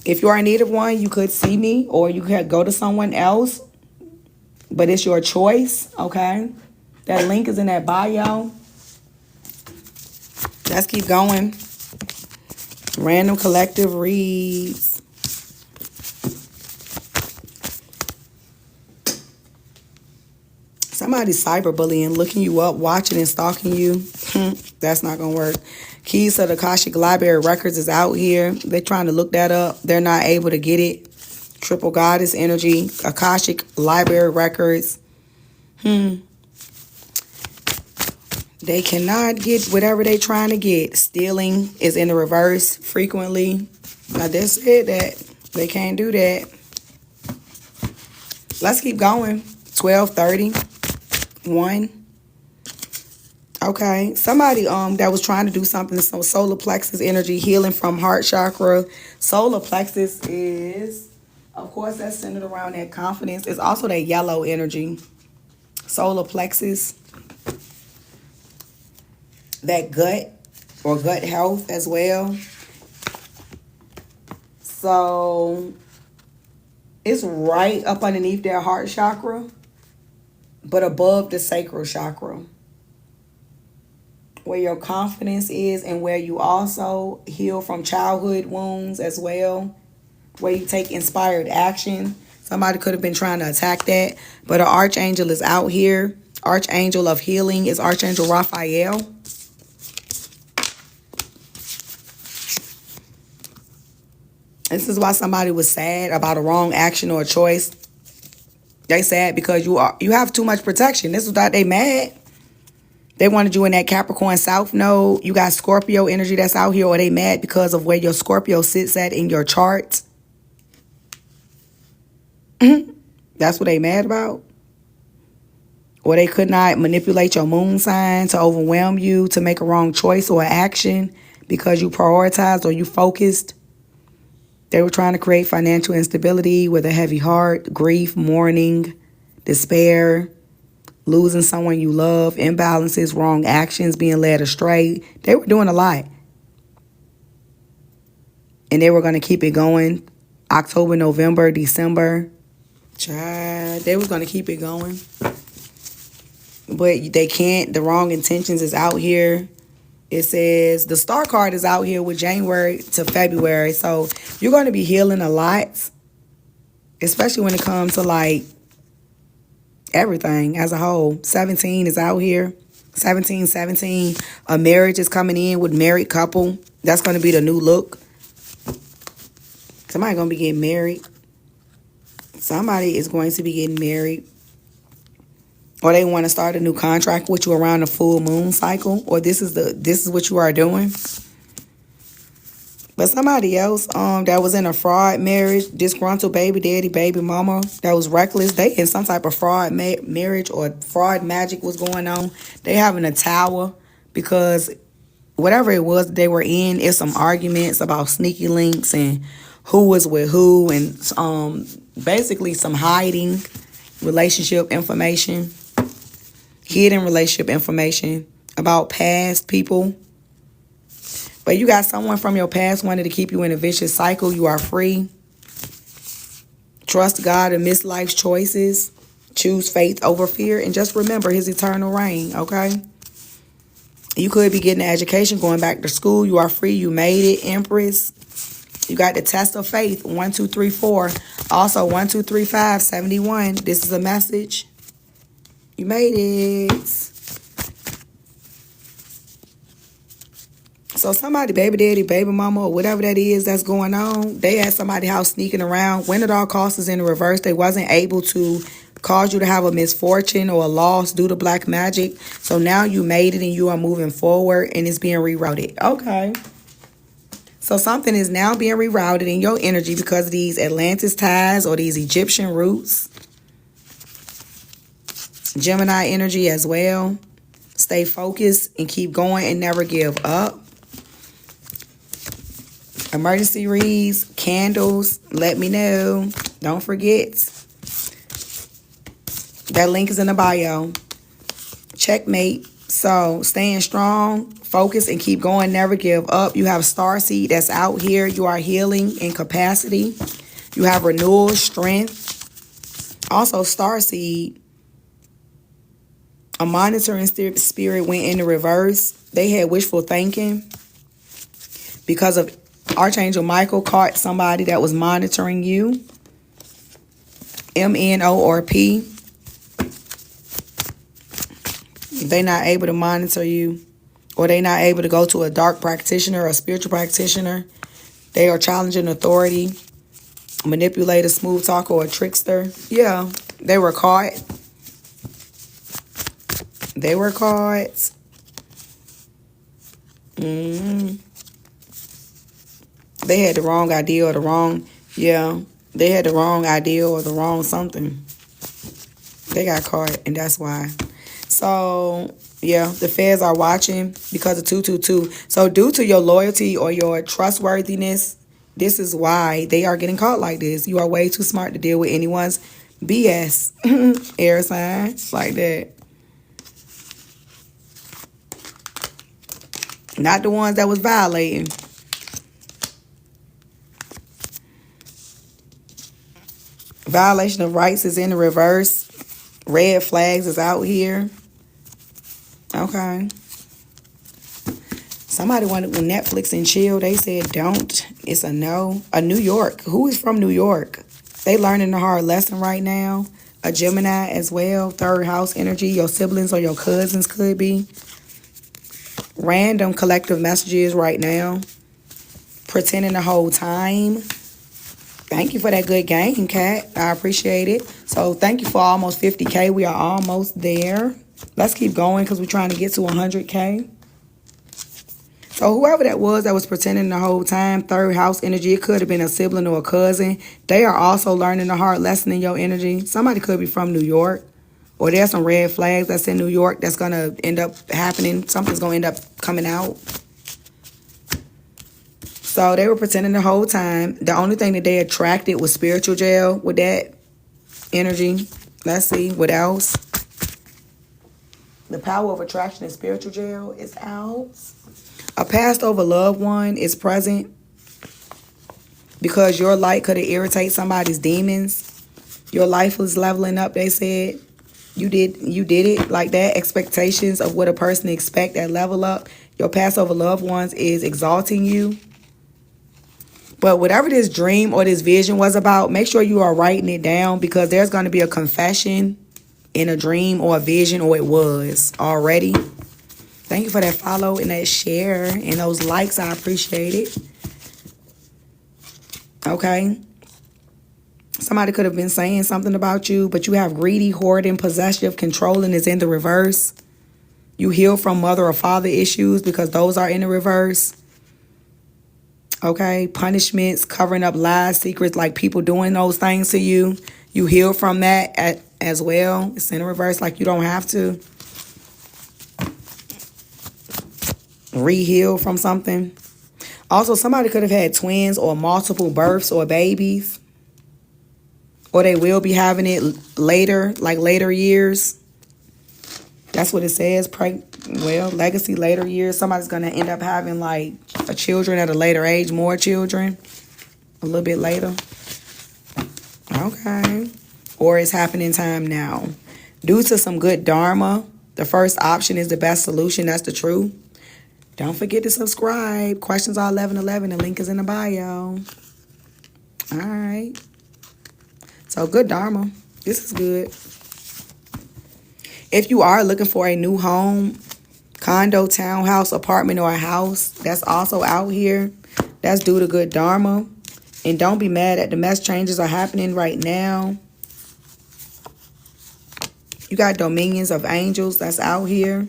If you are in need of one, you could see me or you could go to someone else. But it's your choice, okay? That link is in that bio. Let's keep going. Random collective reads. Somebody's cyberbullying, looking you up, watching and stalking you. That's not going to work. Keys to the Akashic Library Records is out here. They're trying to look that up. They're not able to get it. Triple Goddess energy. Akashic Library Records. They cannot get whatever they're trying to get. Stealing is in the reverse frequently. Now, they said that they can't do that. Let's keep going. 12:30. 1. Okay. Somebody that was trying to do something. So solar plexus energy, healing from heart chakra. Solar plexus is, of course, that's centered around that confidence. It's also that yellow energy. Solar plexus. That gut or gut health as well. So it's right up underneath their heart chakra, but above the sacral chakra, where your confidence is and where you also heal from childhood wounds as well, where you take inspired action. Somebody could have been trying to attack that, but an archangel is out here. Archangel of healing is Archangel Raphael. This is why somebody was sad about a wrong action or a choice. They sad because you have too much protection. This is why they mad. They wanted you in that Capricorn South node. You got Scorpio energy that's out here, or they mad because of where your Scorpio sits at in your chart. That's what they mad about. Or they could not manipulate your moon sign to overwhelm you, to make a wrong choice or action because you prioritized or you focused. They were trying to create financial instability with a heavy heart, grief, mourning, despair, losing someone you love, imbalances, wrong actions, being led astray. They were doing a lot. And they were going to keep it going. October, November, December. Child, they was going to keep it going. But they can't. The wrong intentions is out here. It says the star card is out here with January to February. So you're going to be healing a lot, especially when it comes to like everything as a whole. 17 is out here. 17. A marriage is coming in with married couple. That's going to be the new look. Somebody going to be getting married. Somebody is going to be getting married. Or they want to start a new contract with you around the full moon cycle, or this is what you are doing. But somebody else that was in a fraud marriage, disgruntled baby daddy, baby mama that was reckless, they in some type of fraud marriage or fraud magic was going on. They having a tower because whatever it was they were in, it's some arguments about sneaky links and who was with who, and basically some hiding relationship information. Hidden relationship information about past people. But you got someone from your past wanted to keep you in a vicious cycle. You are free. Trust God amidst life's choices. Choose faith over fear. And just remember his eternal reign, okay? You could be getting an education, going back to school. You are free. You made it, Empress. You got the test of faith. 1, 2, 3, 4. Also, 1235 71. This is a message. You made it. So somebody, baby daddy, baby mama, or whatever that is that's going on, they had somebody house sneaking around. When it all costs is in the reverse. They wasn't able to cause you to have a misfortune or a loss due to black magic. So now you made it and you are moving forward and it's being rerouted. Okay. So something is now being rerouted in your energy because of these Atlantis ties or these Egyptian roots. Gemini energy as well. Stay focused and keep going and never give up. Emergency reads, candles, let me know. Don't forget. That link is in the bio. Checkmate. So staying strong, focus, and keep going. Never give up. You have starseed that's out here. You are healing in capacity. You have renewal, strength. Also, starseed, a monitoring spirit went in the reverse. They had wishful thinking because of Archangel Michael caught somebody that was monitoring you. MNORP. They not able to monitor you, or they not able to go to a dark practitioner or a spiritual practitioner. They are challenging authority, a manipulator, smooth talker, or a trickster. Yeah, they were caught. They were caught. They had the wrong idea or the wrong, they had the wrong idea or the wrong something. They got caught, and that's why. So, yeah, the feds are watching because of 222. So due to your loyalty or your trustworthiness, this is why they are getting caught like this. You are way too smart to deal with anyone's BS. Air signs like that. Not the ones that was violating. Violation of rights is in the reverse. Red flags is out here. Okay. Somebody wanted with Netflix and chill. They said don't. It's a no. A New York. Who is from New York? They learning the hard lesson right now. A Gemini as well. Third house energy. Your siblings or your cousins could be. Random collective messages right now. Pretending the whole time. Thank you for that good game, Kat. I appreciate it. So thank you for almost 50K. We are almost there. Let's keep going because we're trying to get to 100K. So whoever that was pretending the whole time, third house energy, it could have been a sibling or a cousin. They are also learning the hard lesson in your energy. Somebody could be from New York. Or there's some red flags that's in New York that's going to end up happening. Something's going to end up coming out. So they were pretending the whole time. The only thing that they attracted was spiritual jail with that energy. Let's see what else. The power of attraction in spiritual jail is out. A passed over loved one is present because your light could have irritated somebody's demons. Your life was leveling up, they said. You did it like that. Expectations of what a person expect that level up. Your passed over loved ones is exalting you. But whatever this dream or this vision was about, make sure you are writing it down because there's going to be a confession in a dream or a vision, or it was already. Thank you for that follow and that share and those likes. I appreciate it. Okay. Somebody could have been saying something about you, but you have greedy, hoarding, possessive, controlling is in the reverse. You heal from mother or father issues because those are in the reverse. Okay, punishments, covering up lies, secrets, like people doing those things to you. You heal from that as well. It's in the reverse, like you don't have to re-heal from something. Also, somebody could have had twins or multiple births or babies. Or they will be having it later, like later years. That's what it says. Legacy, later years. Somebody's going to end up having like a children at a later age, more children, a little bit later. Okay. Or it's happening time now. Due to some good dharma, the first option is the best solution. That's the truth. Don't forget to subscribe. Questions are 1111. The link is in the bio. All right. So good Dharma. This is good. If you are looking for a new home, condo, townhouse, apartment, or a house, that's also out here. That's due to good Dharma. And don't be mad at the mess changes are happening right now. You got dominions of angels that's out here.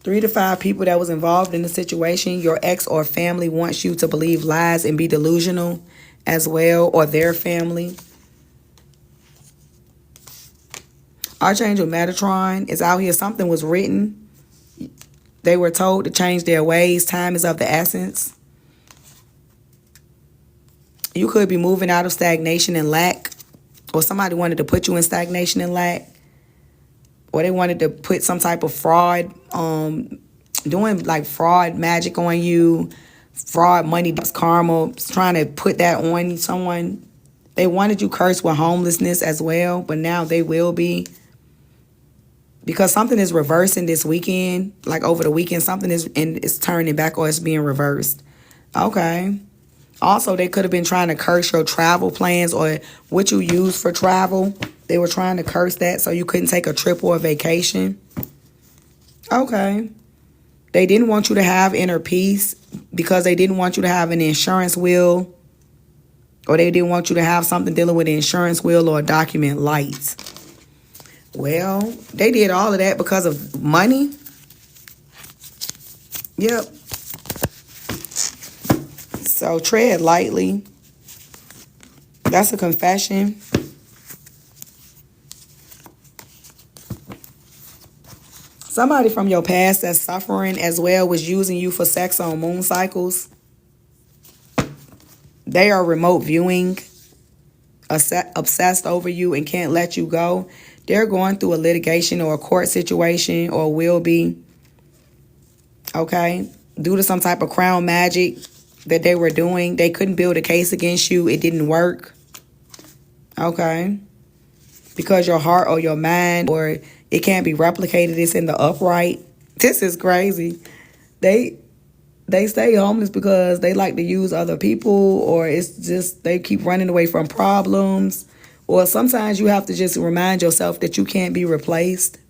3 to 5 people that was involved in the situation. Your ex or family wants you to believe lies and be delusional as well, or their family. Archangel Metatron is out here. Something was written. They were told to change their ways. Time is of the essence. You could be moving out of stagnation and lack, or somebody wanted to put you in stagnation and lack, or they wanted to put some type of fraud, doing like fraud magic on you, fraud money, karma, trying to put that on someone. They wanted you cursed with homelessness as well, but now they will be. Because something is reversing this weekend, like over the weekend, something is turning back or it's being reversed. Okay. Also, they could have been trying to curse your travel plans or what you use for travel. They were trying to curse that so you couldn't take a trip or a vacation. Okay. They didn't want you to have inner peace because they didn't want you to have an insurance will, or they didn't want you to have something dealing with an insurance will or a document light. Well, they did all of that because of money. Yep. So tread lightly. That's a confession. Somebody from your past that's suffering as well was using you for sex on moon cycles. They are remote viewing, obsessed over you and can't let you go. They're going through a litigation or a court situation or will be. Okay? Due to some type of crown magic that they were doing, they couldn't build a case against you. It didn't work. Okay? Because your heart or your mind or it can't be replicated. It's in the upright. This is crazy. They stay homeless because they like to use other people, or it's just they keep running away from problems. Or sometimes you have to just remind yourself that you can't be replaced.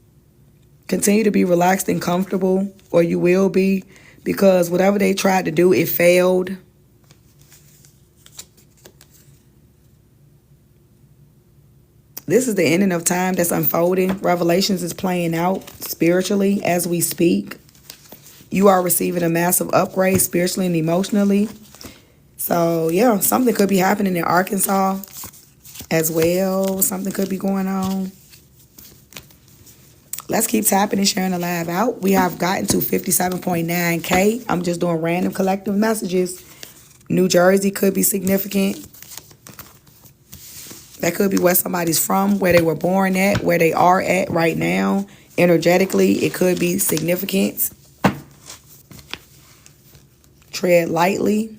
Continue to be relaxed and comfortable, or you will be, because whatever they tried to do, it failed. This is the ending of time that's unfolding. Revelations is playing out spiritually as we speak. You are receiving a massive upgrade spiritually and emotionally. So, yeah, something could be happening in Arkansas as well. Something could be going on. Let's keep tapping and sharing the live out. We have gotten to 57.9K. I'm just doing random collective messages. New Jersey could be significant. That could be where somebody's from, where they were born at, where they are at right now. Energetically, it could be significant. Tread lightly.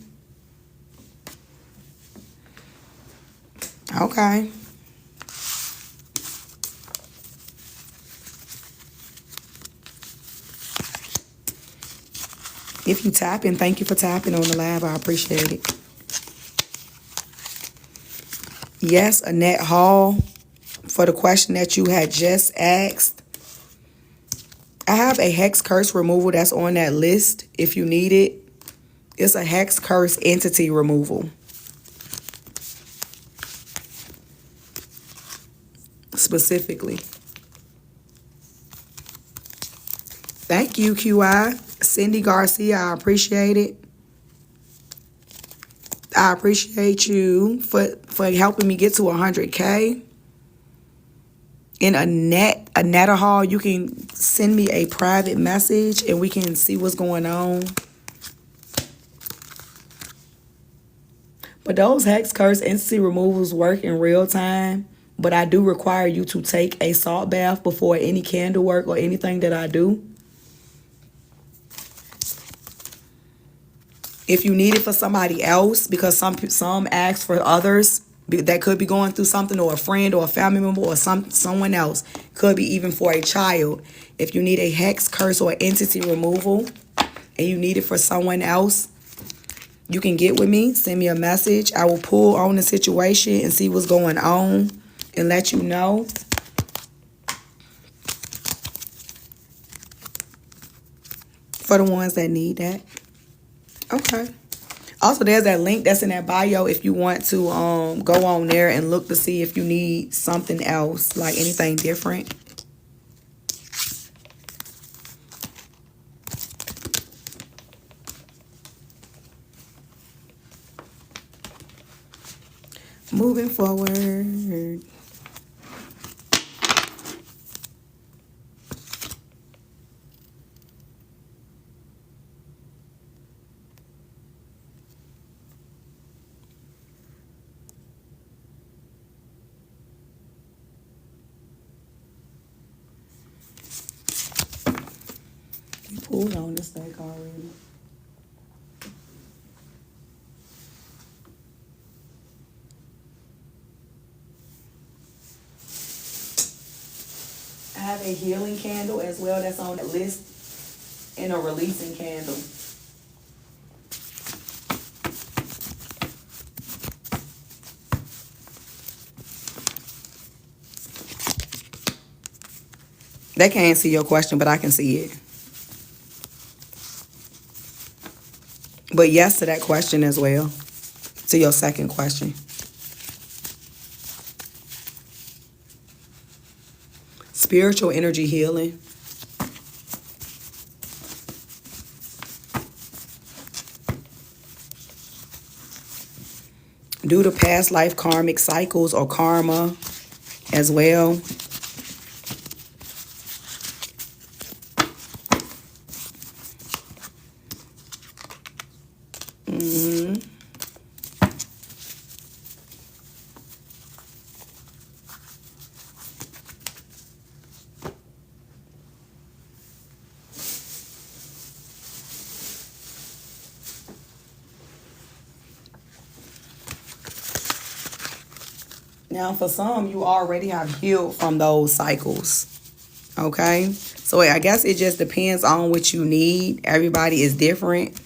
Okay. If you tap in, thank you for tapping on the live. I appreciate it. Yes, Annette Hall, for the question that you had just asked. I have a hex curse removal that's on that list if you need it. It's a hex curse entity removal. Specifically. Thank you, QI. Cindy Garcia, I appreciate it. I appreciate you for helping me get to 100K. In Annette Hall, you can send me a private message and we can see what's going on. But those hex curse entity removals work in real time. But I do require you to take a salt bath before any candle work or anything that I do. If you need it for somebody else, because some ask for others that could be going through something, or a friend or a family member or someone else, could be even for a child. If you need a hex, curse, or entity removal and you need it for someone else, You can get with me, send me a message. I will pull on the situation and see what's going on and let you know. For the ones that need that. Okay. Also, there's that link that's in that bio if you want to go on there and look to see if you need something else, like anything different. Moving forward. We pulled on this deck already. I have a healing candle as well that's on the list, and a releasing candle. They can't see your question, but I can see it. But yes to that question as well, to your second question. Spiritual energy healing. Due to past life karmic cycles or karma as well. Now, for some, you already have healed from those cycles, okay? So I guess it just depends on what you need. Everybody is different.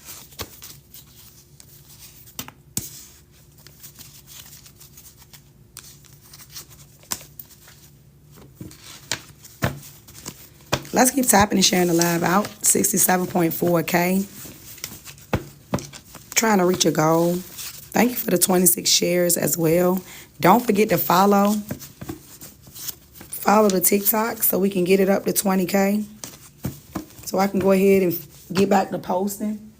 Let's keep tapping and sharing the live out. 67.4K. Trying to reach a goal. Thank you for the 26 shares as well. Don't forget to follow the TikTok so we can get it up to 20K. So I can go ahead and get back to posting.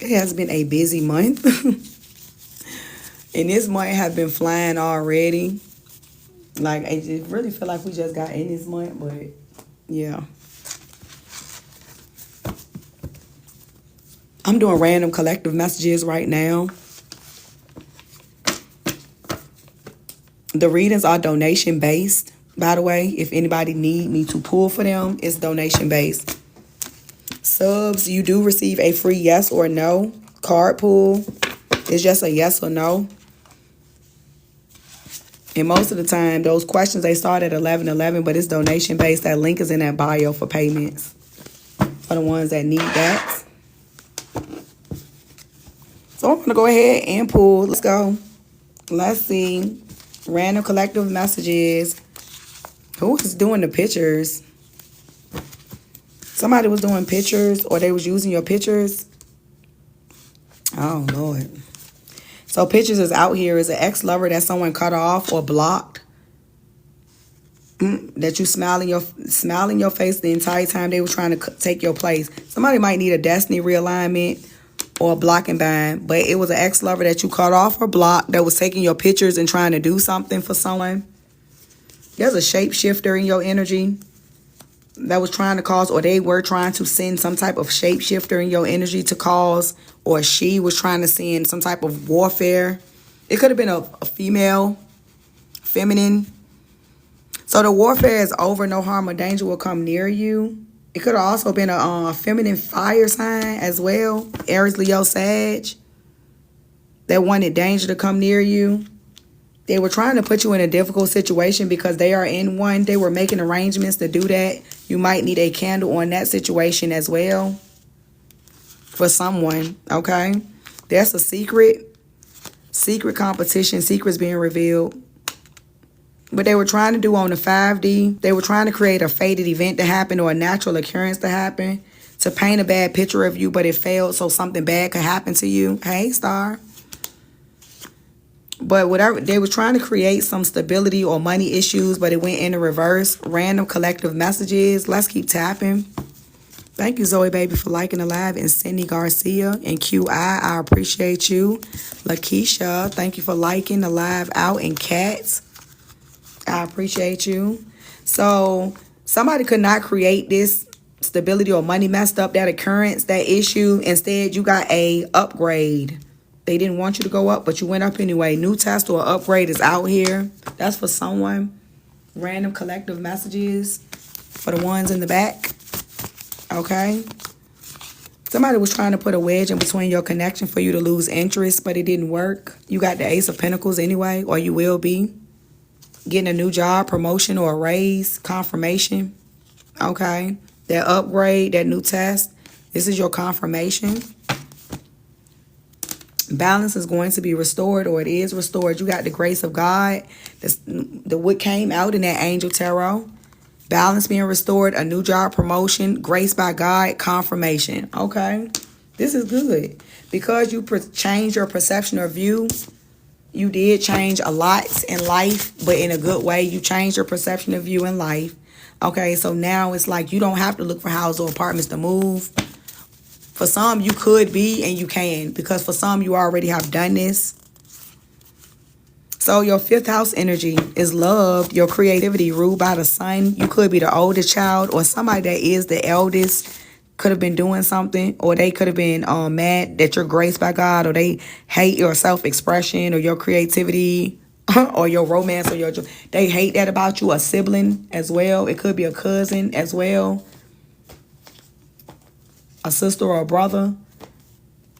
It has been a busy month. And this month have been flying already. Like, I just really feel like we just got in this month, but yeah. I'm doing random collective messages right now. The readings are donation based, by the way. If anybody need me to pull for them, it's donation based. Subs, you do receive a free yes or no card pull. It's just a yes or no. And most of the time, those questions, they start at 11:11, but it's donation based. That link is in that bio for payments for the ones that need that. So I'm going to go ahead and pull. Let's go. Let's see. Random collective messages. Who is doing the pictures? Somebody was doing pictures, or they was using your pictures. Oh, Lord. So pictures is out here is an ex-lover that someone cut off or blocked. That you smiling your face the entire time they were trying to take your place. Somebody might need a destiny realignment or a block and bind. But it was an ex-lover that you cut off or blocked that was taking your pictures and trying to do something for someone. There's a shapeshifter in your energy that was trying to cause, or they were trying to send some type of shapeshifter in your energy to cause, or she was trying to send some type of warfare. It could have been a female, feminine. So the warfare is over. No harm or danger will come near you. It could have also been a feminine fire sign as well. Aries, Leo, Sag. that wanted danger to come near you. They were trying to put you in a difficult situation because they are in one. They were making arrangements to do that. You might need a candle on that situation as well for someone, okay? That's a secret competition, secrets being revealed. But they were trying to do on the 5D, they were trying to create a fated event to happen or a natural occurrence to happen to paint a bad picture of you, but it failed so something bad could happen to you. Hey, Star. But whatever, they were trying to create some stability or money issues, but it went in the reverse. Random collective messages. Let's keep tapping. Thank you, Zoe Baby, for liking the live. And Cindy Garcia and QI, I appreciate you. Lakeisha, thank you for liking the live out. And Cats, I appreciate you. So somebody could not create this stability or money messed up, that occurrence, that issue. Instead, you got a upgrade. They didn't want you to go up, but you went up anyway. New test or upgrade is out here. That's for someone. Random collective messages for the ones in the back. Okay. Somebody was trying to put a wedge in between your connection for you to lose interest, but it didn't work. You got the Ace of Pentacles anyway, or you will be. Getting a new job, promotion, or a raise, confirmation. Okay. That upgrade, that new test. This is your confirmation. Balance is going to be restored, or it is restored. You got the grace of God. What came out in that Angel Tarot. Balance being restored, a new job, promotion, grace by God, confirmation. Okay. This is good. Because you changed your perception or view, you did change a lot in life, but in a good way. You changed your perception of view in life. Okay, so now it's like you don't have to look for houses or apartments to move. For some, you could be and you can, because for some, you already have done this. So your 5th house energy is love, your creativity, ruled by the sun. You could be the oldest child, or somebody that is the eldest could have been doing something, or they could have been mad that you're graced by God, or they hate your self-expression or your creativity or your romance or they hate that about you. A sibling as well. It could be a cousin as well. A sister or a brother.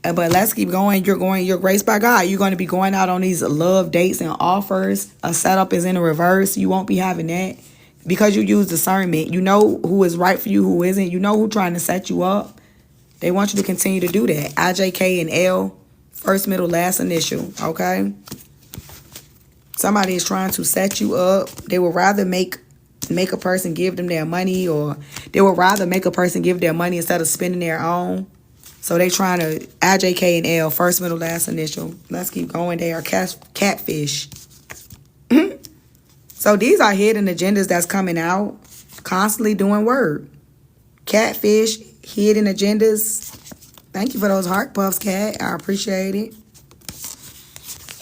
But let's keep going. You're graced by God. You're going to be going out on these love dates and offers. A setup is in the reverse. You won't be having that because you use discernment. You know who is right for you, who isn't. You know who's trying to set you up. They want you to continue to do that. I, J, K, and L. First, middle, last initial. Okay? Somebody is trying to set you up. They would rather make a person give them their money, or they would rather make a person give their money instead of spending their own. So they trying to I, J, K, and L, first, middle, last initial. Let's keep going. They are catfish. So these are hidden agendas that's coming out, constantly doing work. Catfish, hidden agendas. Thank you for those heart puffs, Cat. I appreciate it.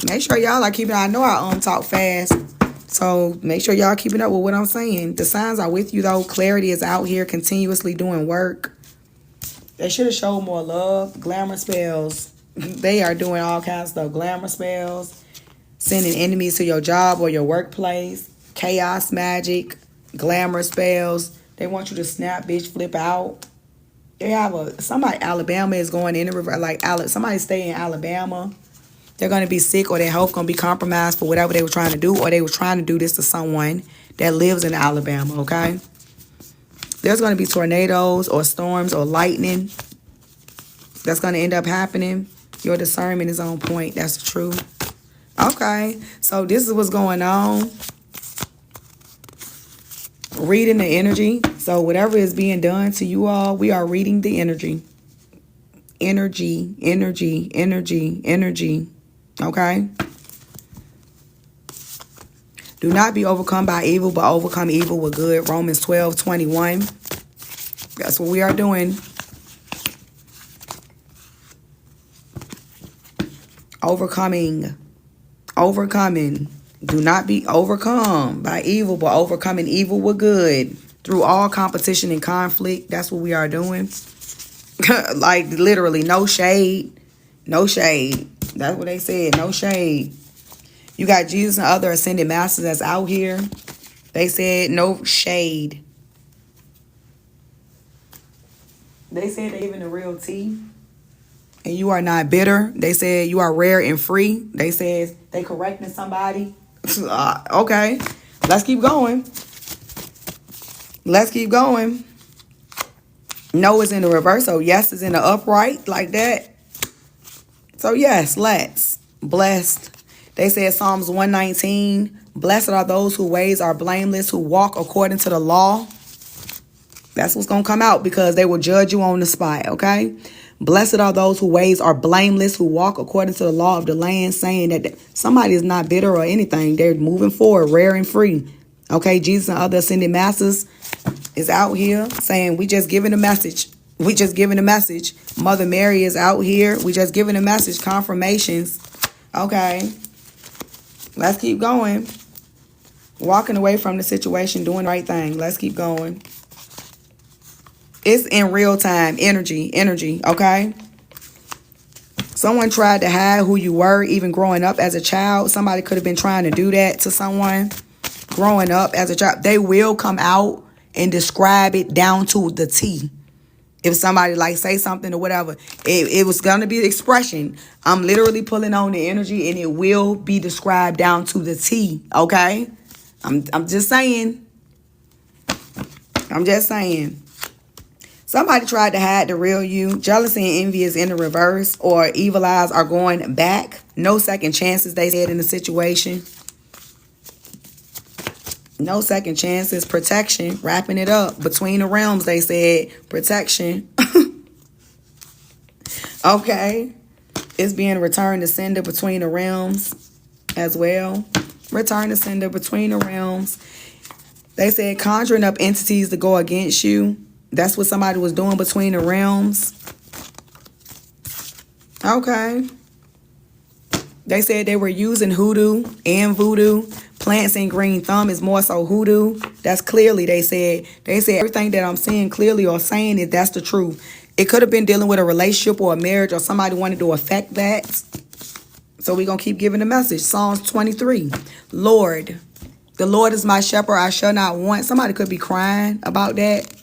Make sure y'all are keeping. I know I talk fast. So make sure y'all keeping up with what I'm saying. The signs are with you, though. Clarity is out here continuously doing work. They should have showed more love. Glamour spells. They are doing all kinds of stuff. Glamour spells. Sending enemies to your job or your workplace. Chaos magic. Glamour spells. They want you to snap, bitch, flip out. They have somebody, Alabama is going in the river. Like, somebody stay in Alabama. They're going to be sick, or their health going to be compromised for whatever they were trying to do, or they were trying to do this to someone that lives in Alabama, okay? There's going to be tornadoes or storms or lightning that's going to end up happening. Your discernment is on point. That's the truth. Okay, so this is what's going on. Reading the energy. So whatever is being done to you all, we are reading the energy. Energy, energy, energy, energy. Okay? Do not be overcome by evil, but overcome evil with good. Romans 12:21. That's what we are doing. Overcoming. Overcoming. Do not be overcome by evil, but overcoming evil with good. Through all competition and conflict. That's what we are doing. Like, literally, no shade. No shade. That's what they said. No shade. You got Jesus and other ascended masters that's out here. They said no shade. They said they even the real tea. And you are not bitter. They said you are rare and free. They said they correcting somebody. Okay. Let's keep going. Let's keep going. No is in the reverse. So yes is in the upright like that. So yes, let's. Blessed. They said Psalms 119. Blessed are those whose ways are blameless, who walk according to the law. That's what's going to come out because they will judge you on the spot, okay? Blessed are those whose ways are blameless, who walk according to the law of the land, saying that somebody is not bitter or anything. They're moving forward, rare and free. Okay, Jesus and other ascended masters is out here saying, we just giving a message. We just giving a message. Mother Mary is out here. We just giving a message. Confirmations. Okay. Let's keep going. Walking away from the situation, doing the right thing. Let's keep going. It's in real time. Energy, okay? Someone tried to hide who you were even growing up as a child. Somebody could have been trying to do that to someone growing up as a child. They will come out and describe it down to the T. If somebody like say something or whatever, it was going to be the expression. I'm literally pulling on the energy and it will be described down to the T, okay? I'm just saying. I'm just saying. Somebody tried to hide the real you. Jealousy and envy is in the reverse, or evil eyes are going back. No second chances, they said in the situation. No second chances. Protection. Wrapping it up. Between the realms, they said. Protection. Okay. It's being returned to sender between the realms as well. Return to sender between the realms. They said conjuring up entities to go against you. That's what somebody was doing between the realms. Okay. They said they were using hoodoo and voodoo. Plants and green thumb is more so hoodoo. That's clearly, they said everything that I'm seeing clearly or saying is that's the truth. It could have been dealing with a relationship or a marriage or somebody wanted to affect that. So we're going to keep giving the message. Psalms 23. Lord, the Lord is my shepherd, I shall not want. Somebody could be crying about that.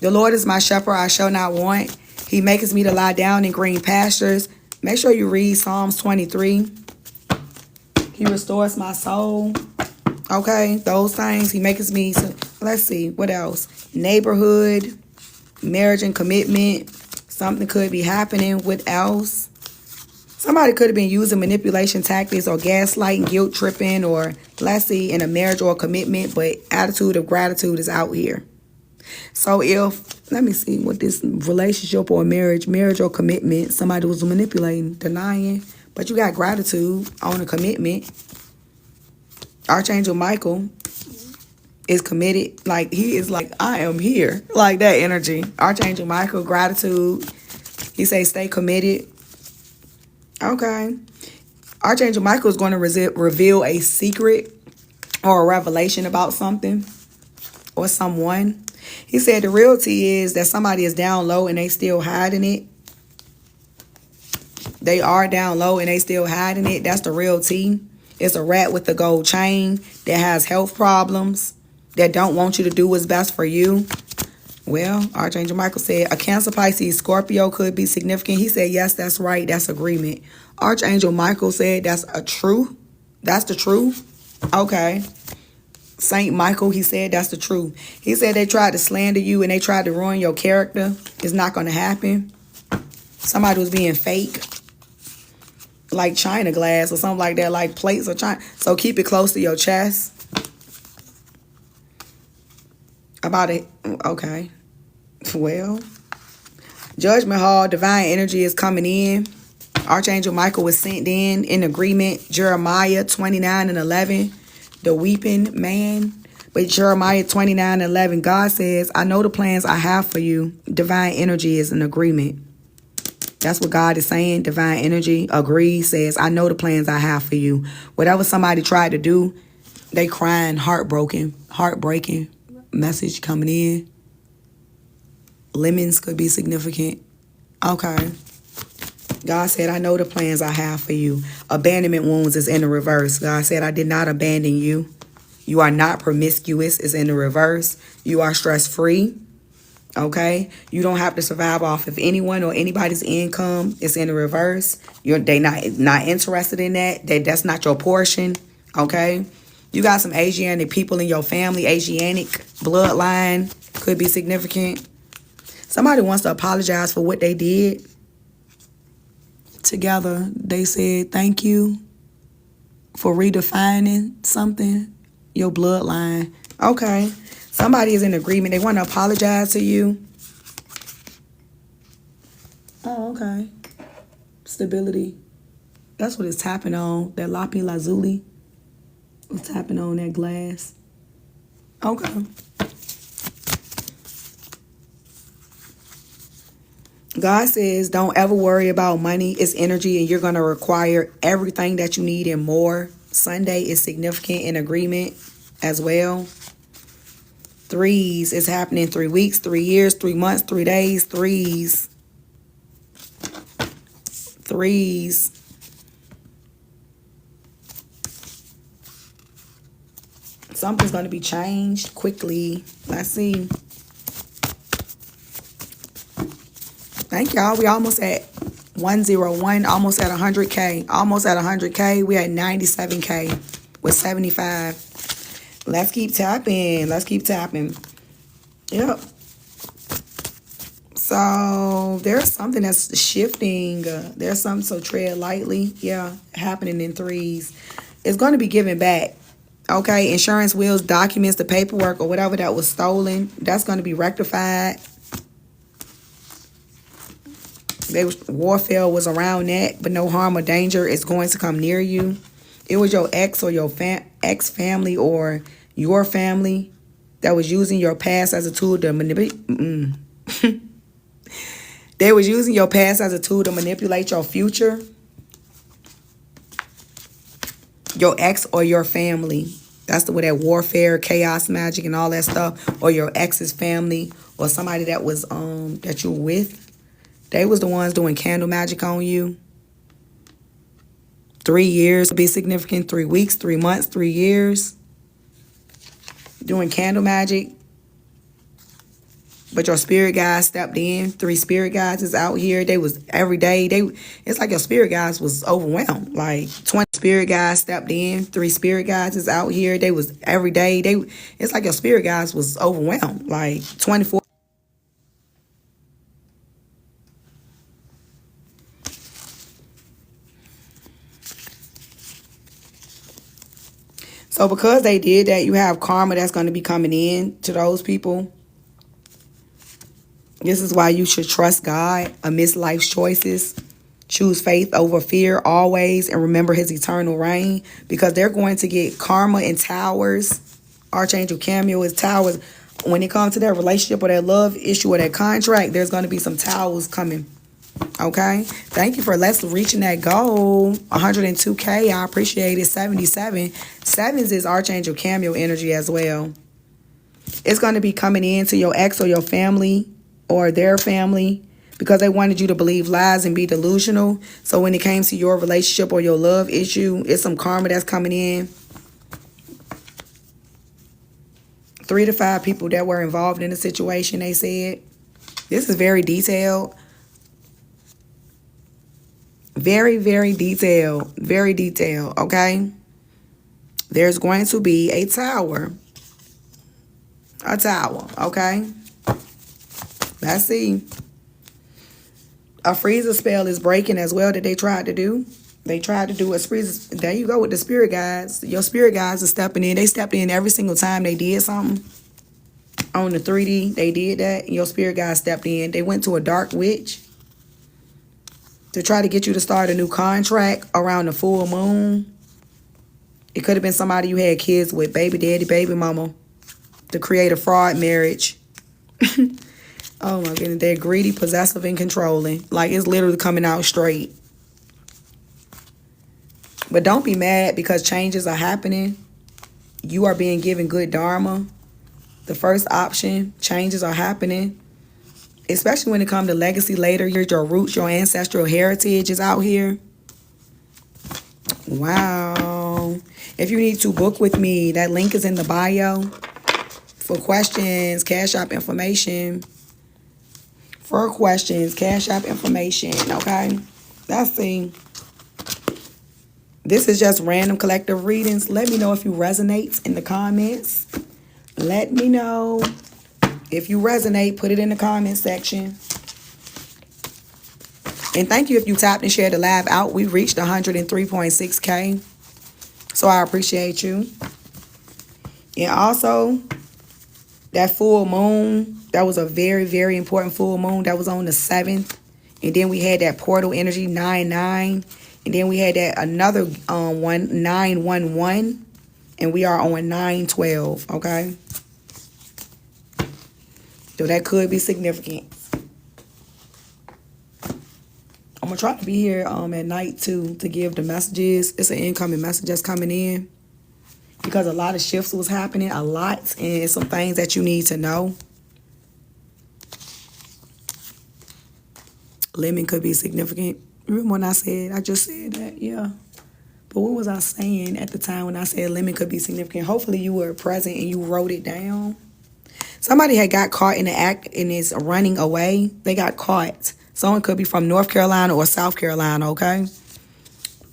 The Lord is my shepherd, I shall not want. He maketh me to lie down in green pastures. Make sure you read Psalms 23. He restores my soul. Okay, those things. He maketh me, let's see, what else? Neighborhood, marriage and commitment. Something could be happening. What else? Somebody could have been using manipulation tactics or gaslighting, guilt tripping, or let's see, in a marriage or a commitment, but attitude of gratitude is out here. So if, let me see what this relationship or marriage or commitment, somebody was manipulating, denying, but you got gratitude on a commitment. Archangel Michael is committed. Like, he is like, I am here. Like that energy. Archangel Michael, gratitude. He say, stay committed. Okay. Archangel Michael is going to reveal a secret or a revelation about something or someone. He said the reality is that somebody is down low and they still hiding it. They are down low and they still hiding it. That's the real tea. It's a rat with a gold chain that has health problems, that don't want you to do what's best for you. Well, Archangel Michael said a Cancer, Pisces, Scorpio could be significant. He said, yes, that's right. That's agreement. Archangel Michael said that's a truth. That's the truth. Okay. Saint Michael, he said that's the truth. He said they tried to slander you and they tried to ruin your character. It's not going to happen. Somebody was being fake. Like china glass or something like that. Like plates or china. So keep it close to your chest. About it. Okay. Well. Judgment Hall. Divine energy is coming in. Archangel Michael was sent in agreement. Jeremiah 29:11. The weeping man. But Jeremiah 29:11, God says, I know the plans I have for you. Divine energy is an agreement. That's what God is saying. Divine energy agrees, says, I know the plans I have for you. Whatever somebody tried to do, they crying, heartbreaking message coming in. Lemons could be significant. Okay. God said, I know the plans I have for you. Abandonment wounds is in the reverse. God said, I did not abandon you. You are not promiscuous is in the reverse. You are stress-free. Okay, you don't have to survive off of anyone or anybody's income. It's in the reverse. They not interested in that. That's not your portion. Okay, you got some Asiatic people in your family. Asiatic bloodline could be significant. Somebody wants to apologize for what they did. Together, they said thank you for redefining something. Your bloodline. Okay. Somebody is in agreement. They want to apologize to you. Oh, okay. Stability. That's what it's tapping on. That lapi lazuli. It's tapping on that glass. Okay. God says don't ever worry about money. It's energy and you're going to require everything that you need and more. Sunday is significant in agreement as well. Threes is happening 3 weeks, 3 years, 3 months, 3 days. Threes. Something's going to be changed quickly. Let's see. Thank y'all. We almost at 101, almost at 100K. Almost at 100K. We at 97K with 75. Let's keep tapping. Let's keep tapping. Yep. So there's something that's shifting. There's something, so tread lightly. Yeah, happening in threes. It's going to be given back. Okay, insurance, wills, documents, the paperwork, or whatever that was stolen, that's going to be rectified. Warfare was around that, but no harm or danger is going to come near you. It was your ex or your ex family or your family that was using your past as a tool to manipulate. They was using your past as a tool to manipulate your future. Your ex or your family. That's the way that warfare, chaos, magic, and all that stuff. Or your ex's family or somebody that was that you were with. They was the ones doing candle magic on you. 3 years be significant. 3 weeks, 3 months, 3 years. Doing candle magic. But your spirit guides stepped in. 3 spirit guides is out here. They was every day. It's like your spirit guides was overwhelmed. Like 20 spirit guides stepped in. 3 spirit guides is out here. They was every day. It's like your spirit guides was overwhelmed. Like 24. So because they did that, you have karma that's going to be coming in to those people. This is why you should trust God amidst life's choices. Choose faith over fear always, and remember his eternal reign, because they're going to get karma in towers. Archangel Cameo is towers. When it comes to that relationship or that love issue or that contract, there's going to be some towers coming. Okay, thank you for reaching that goal. 102K, I appreciate it. 77. Sevens is Archangel Cameo energy as well. It's going to be coming in to your ex or your family or their family because they wanted you to believe lies and be delusional. So when it came to your relationship or your love issue, it's some karma that's coming in. 3 to 5 people that were involved in the situation, they said. This is very detailed. Very, very detailed. Very detailed, okay? There's going to be a tower. A tower, okay? Let's see. A freezer spell is breaking as well that they tried to do. They tried to do a freezer. There you go with the spirit guides. Your spirit guides are stepping in. They stepped in every single time they did something. On the 3D, they did that. Your spirit guides stepped in. They went to a dark witch to try to get you to start a new contract around the full moon. It could have been somebody you had kids with, baby daddy, baby mama, to create a fraud marriage. Oh my goodness, they're greedy, possessive, and controlling. Like, it's literally coming out straight. But don't be mad because changes are happening. You are being given good dharma. The first option, changes are happening. Especially when it comes to legacy later. Your roots, your ancestral heritage is out here. Wow. If you need to book with me, that link is in the bio. For questions, Cash App information. For questions, Cash App information, okay? Let's see. This is just random collective readings. Let me know if you resonate in the comments. Let me know if you resonate. Put it in the comment section. And thank you if you tapped and shared the live out. We reached 103.6K. So I appreciate you. And also, that full moon, that was a very, very important full moon. That was on the 7th. And then we had that portal energy, 9-9. And then we had that another 9-1-1. And we are on 9-12, okay? So that could be significant. I'm going to try to be here at night, too, to give the messages. It's an incoming message that's coming in. Because a lot of shifts was happening, a lot, and some things that you need to know. Lemon could be significant. Remember when I just said that, yeah. But what was I saying at the time when I said lemon could be significant? Hopefully you were present and you wrote it down. Somebody had got caught in the act and is running away. They got caught. Someone could be from North Carolina or South Carolina, okay?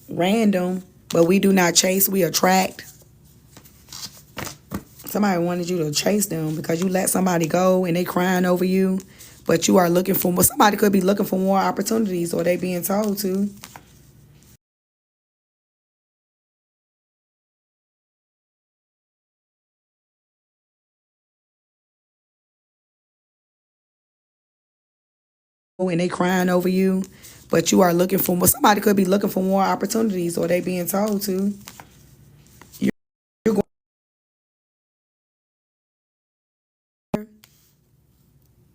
Random, but we do not chase, we attract. Somebody wanted you to chase them because you let somebody go and they crying over you. But you are looking for more. Somebody could be looking for more opportunities or they being told to. And they crying over you. But you are looking for more. Somebody could be looking for more opportunities or they being told to.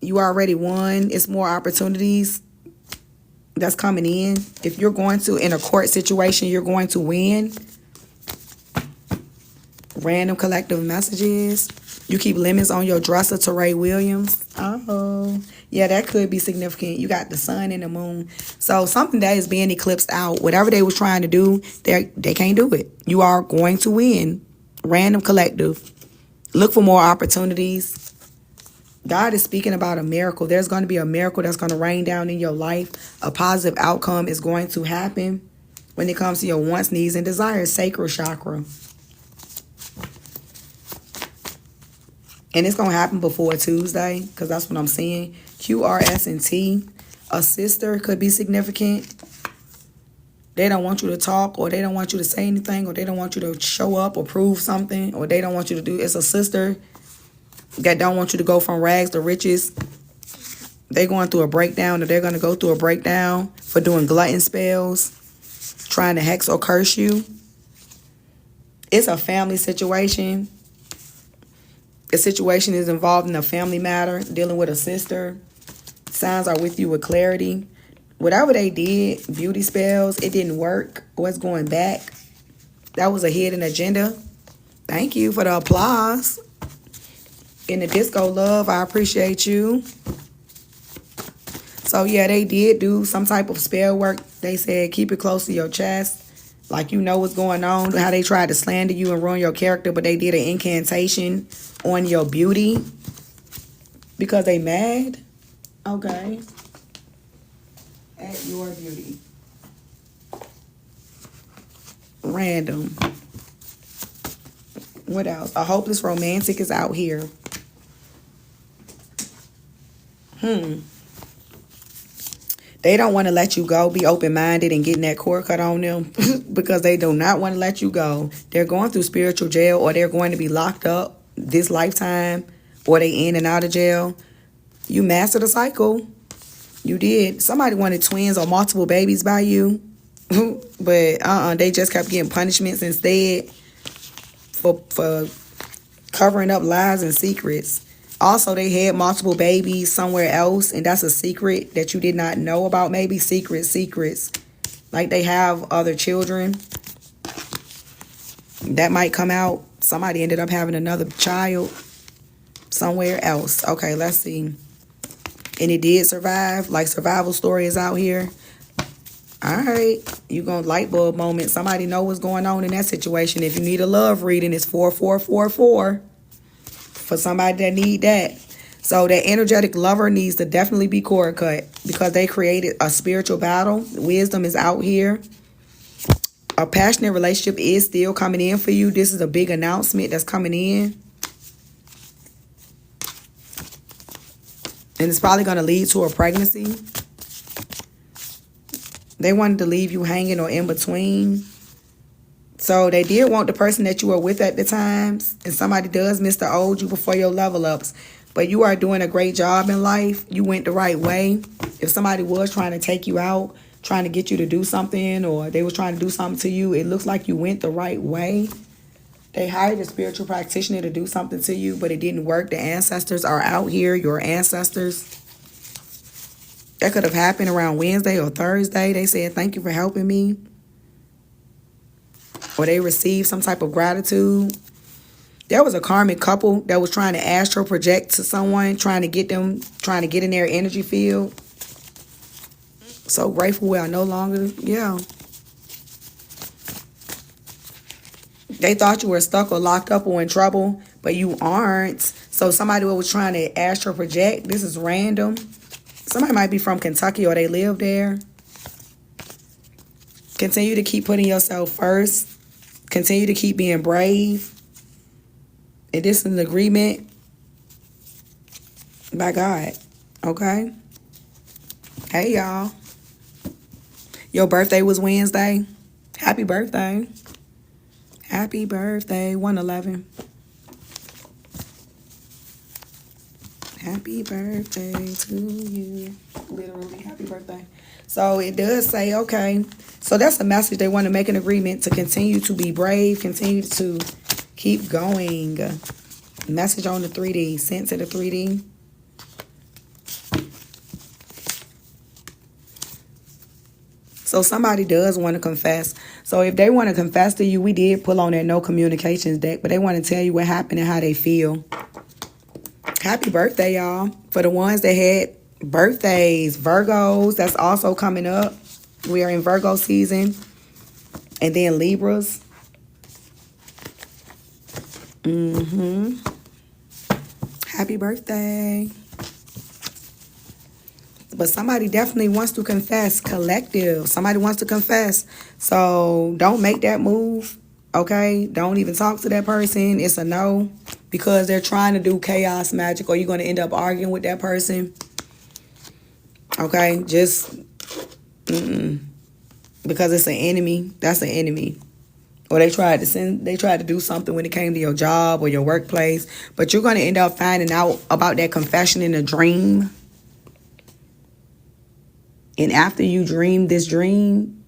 You already won. It's more opportunities that's coming in. If you're going to, in a court situation, you're going to win. Random collective messages. You keep lemons on your dresser, Teray Williams. Oh, yeah, that could be significant. You got the sun and the moon. So something that is being eclipsed out. Whatever they was trying to do, they can't do it. You are going to win. Random collective. Look for more opportunities. God is speaking about a miracle. There's going to be a miracle that's going to rain down in your life. A positive outcome is going to happen when it comes to your wants, needs, and desires. Sacral chakra. And it's going to happen before Tuesday because that's what I'm seeing. QRS and T. A sister could be significant. They don't want you to talk or they don't want you to say anything or they don't want you to show up or prove something or they don't want you to do. It's a sister that don't want you to go from rags to riches. They're going through a breakdown or they're going to go through a breakdown for doing glutton spells, trying to hex or curse you. It's a family situation. The situation is involved in a family matter, dealing with a sister. Signs are with you with clarity. Whatever they did, beauty spells, it didn't work. What's going back? That was a hidden agenda. Thank you for the applause. In the disco love, I appreciate you. So yeah, they did do some type of spell work. They said keep it close to your chest. Like you know what's going on. How they tried to slander you and ruin your character, but they did an incantation on your beauty. Because they mad. Okay. At your beauty. Random. What else? A hopeless romantic is out here. They don't want to let you go. Be open-minded and getting that cord cut on them because they do not want to let you go. They're going through spiritual jail or they're going to be locked up this lifetime or they in and out of jail. You mastered the cycle. You did. Somebody wanted twins or multiple babies by you. But they just kept getting punishments instead for covering up lies and secrets. Also, they had multiple babies somewhere else, and that's a secret that you did not know about. Maybe secrets. Like they have other children. That might come out. Somebody ended up having another child somewhere else. Okay, let's see. And it did survive. Like survival story is out here. All right. You going to light bulb moment. Somebody know what's going on in that situation. If you need a love reading, it's 4444. For somebody that need that. So that energetic lover needs to definitely be cord cut because they created a spiritual battle. Wisdom is out here. A passionate relationship is still coming in for you. This is a big announcement that's coming in. And it's probably going to lead to a pregnancy. They wanted to leave you hanging or in between. So they did want the person that you were with at the times. And somebody does miss the old you before your level ups. But you are doing a great job in life. You went the right way. If somebody was trying to take you out, trying to get you to do something, or they was trying to do something to you, it looks like you went the right way. They hired a spiritual practitioner to do something to you, but it didn't work. The ancestors are out here, your ancestors. That could have happened around Wednesday or Thursday. They said, thank you for helping me. Or they received some type of gratitude. There was a karmic couple that was trying to astral project to someone, trying to get in their energy field. So grateful we are no longer, They thought you were stuck or locked up or in trouble, but you aren't. So somebody was trying to astral project. This is random. Somebody might be from Kentucky or they live there. Continue to keep putting yourself first. Continue to keep being brave. And this is an agreement by God. Okay? Hey, y'all. Your birthday was Wednesday. Happy birthday. Happy birthday, 111. Happy birthday to you. Literally, happy birthday. So it does say, okay. So that's a message. They want to make an agreement to continue to be brave, continue to keep going. Message on the 3D, sent to the 3D. So somebody does want to confess. So if they want to confess to you, we did pull on that no communications deck, but they want to tell you what happened and how they feel. Happy birthday, y'all. For the ones that had birthdays, Virgos, that's also coming up. We are in Virgo season. And then Libras. Happy birthday. But somebody definitely wants to confess. Collective. Somebody wants to confess. So don't make that move. Okay? Don't even talk to that person. It's a no. Because they're trying to do chaos magic, or you're going to end up arguing with that person. Okay? Just, because it's an enemy. That's an enemy. Or they tried to do something when it came to your job or your workplace. But you're going to end up finding out about that confession in a dream. And after you dream this dream,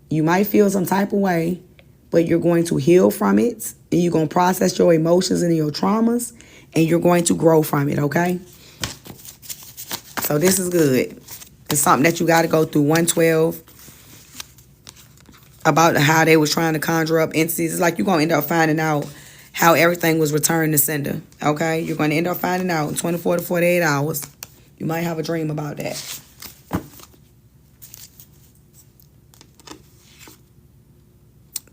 you might feel some type of way, but you're going to heal from it. And you're going to process your emotions and your traumas. And you're going to grow from it, okay? So this is good. It's something that you got to go through. 112. About how they was trying to conjure up entities. It's like you're going to end up finding out how everything was returned to sender, okay? You're going to end up finding out in 24 to 48 hours. You might have a dream about that.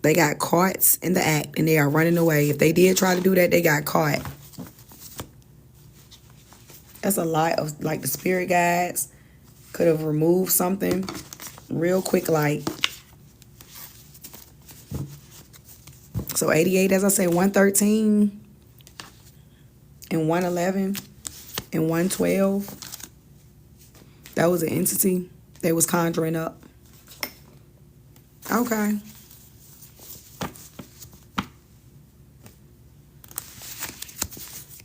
They got caught in the act and they are running away. If they did try to do that, they got caught. That's a lot of, like, the spirit guides could have removed something real quick, like. So 88, as I say, 113 and 111 and 112. That was an entity they was conjuring up. Okay.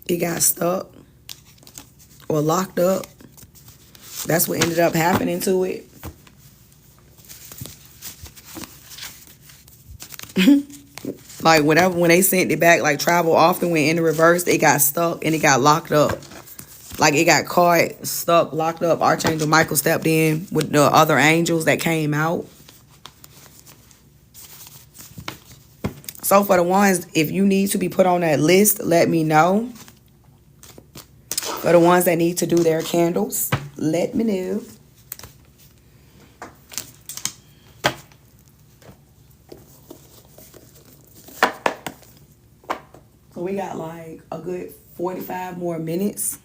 It got stuck or locked up. That's what ended up happening to it. Like, whatever, when they sent it back, like, travel often went in the reverse, it got stuck and it got locked up. Like, it got caught, stuck, locked up. Archangel Michael stepped in with the other angels that came out. So for the ones, if you need to be put on that list, let me know. For the ones that need to do their candles, let me know. So we got like a good 45 more minutes.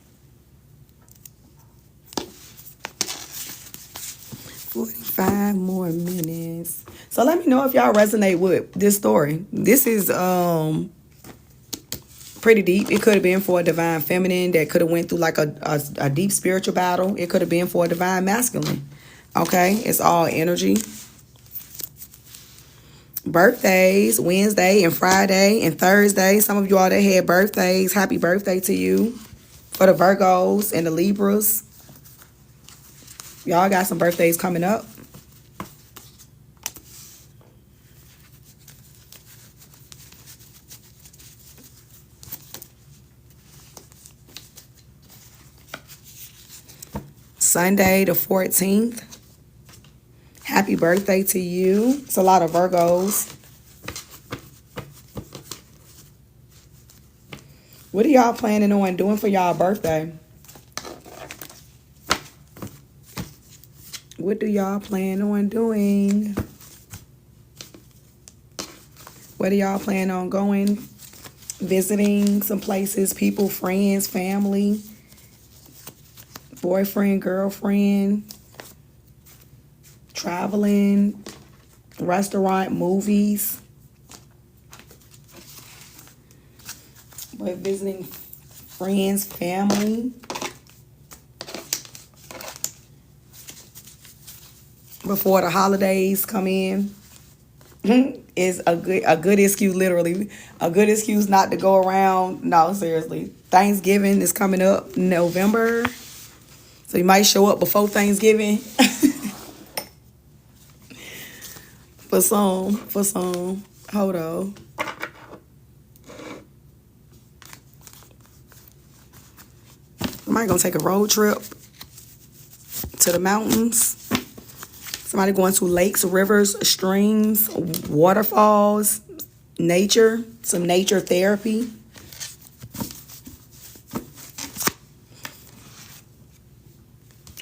5 more minutes. So let me know if y'all resonate with this story. This is pretty deep. It could have been for a divine feminine that could have went through like a deep spiritual battle. It could have been for a divine masculine. Okay, it's all energy. Birthdays, Wednesday and Friday and Thursday. Some of you all that had birthdays, happy birthday to you. For the Virgos and the Libras, y'all got some birthdays coming up. Sunday the 14th. Happy birthday to you. It's a lot of Virgos. What are y'all planning on doing for y'all birthday? What do y'all plan on doing? What do y'all plan on going? Visiting some places, people, friends, family, boyfriend, girlfriend, traveling, restaurant, movies. But visiting friends, family. Before the holidays come in. Is a good excuse, literally. A good excuse not to go around. No, seriously. Thanksgiving is coming up in November. So you might show up before Thanksgiving. For some. Hold on. Somebody gonna take a road trip to the mountains. Somebody going to lakes, rivers, streams, waterfalls, nature, some nature therapy.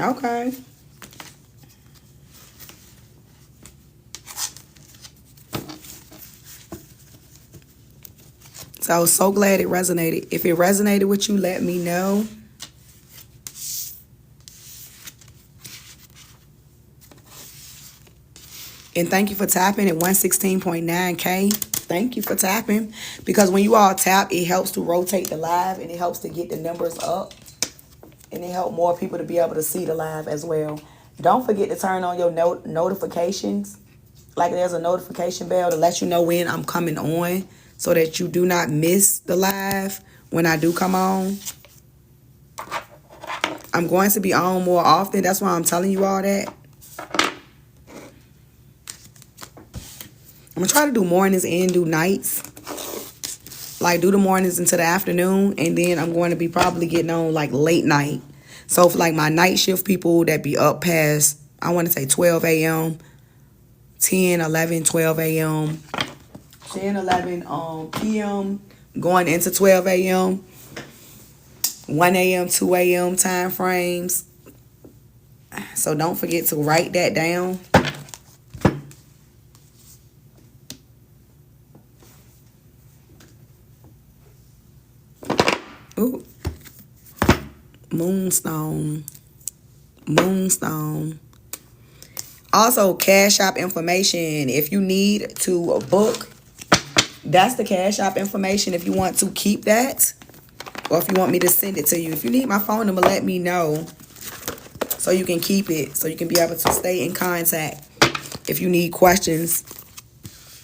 Okay. So I was so glad it resonated. If it resonated with you, let me know. And thank you for tapping at 116.9K. Thank you for tapping. Because when you all tap, it helps to rotate the live and it helps to get the numbers up. And it helps more people to be able to see the live as well. Don't forget to turn on your notifications. Like there's a notification bell to let you know when I'm coming on. So that you do not miss the live when I do come on. I'm going to be on more often. That's why I'm telling you all that. I'm going to try to do mornings and do nights. Like do the mornings into the afternoon. And then I'm going to be probably getting on like late night. So for like my night shift people that be up past, I want to say 12 a.m., 10, 11, 12 a.m., 10, 11 p.m., going into 12 a.m., 1 a.m., 2 a.m. time frames. So don't forget to write that down. Ooh. Moonstone. Also, Cash App information. If you need to book, that's the Cash App information if you want to keep that. Or if you want me to send it to you. If you need my phone number, let me know. So you can keep it. So you can be able to stay in contact if you need questions.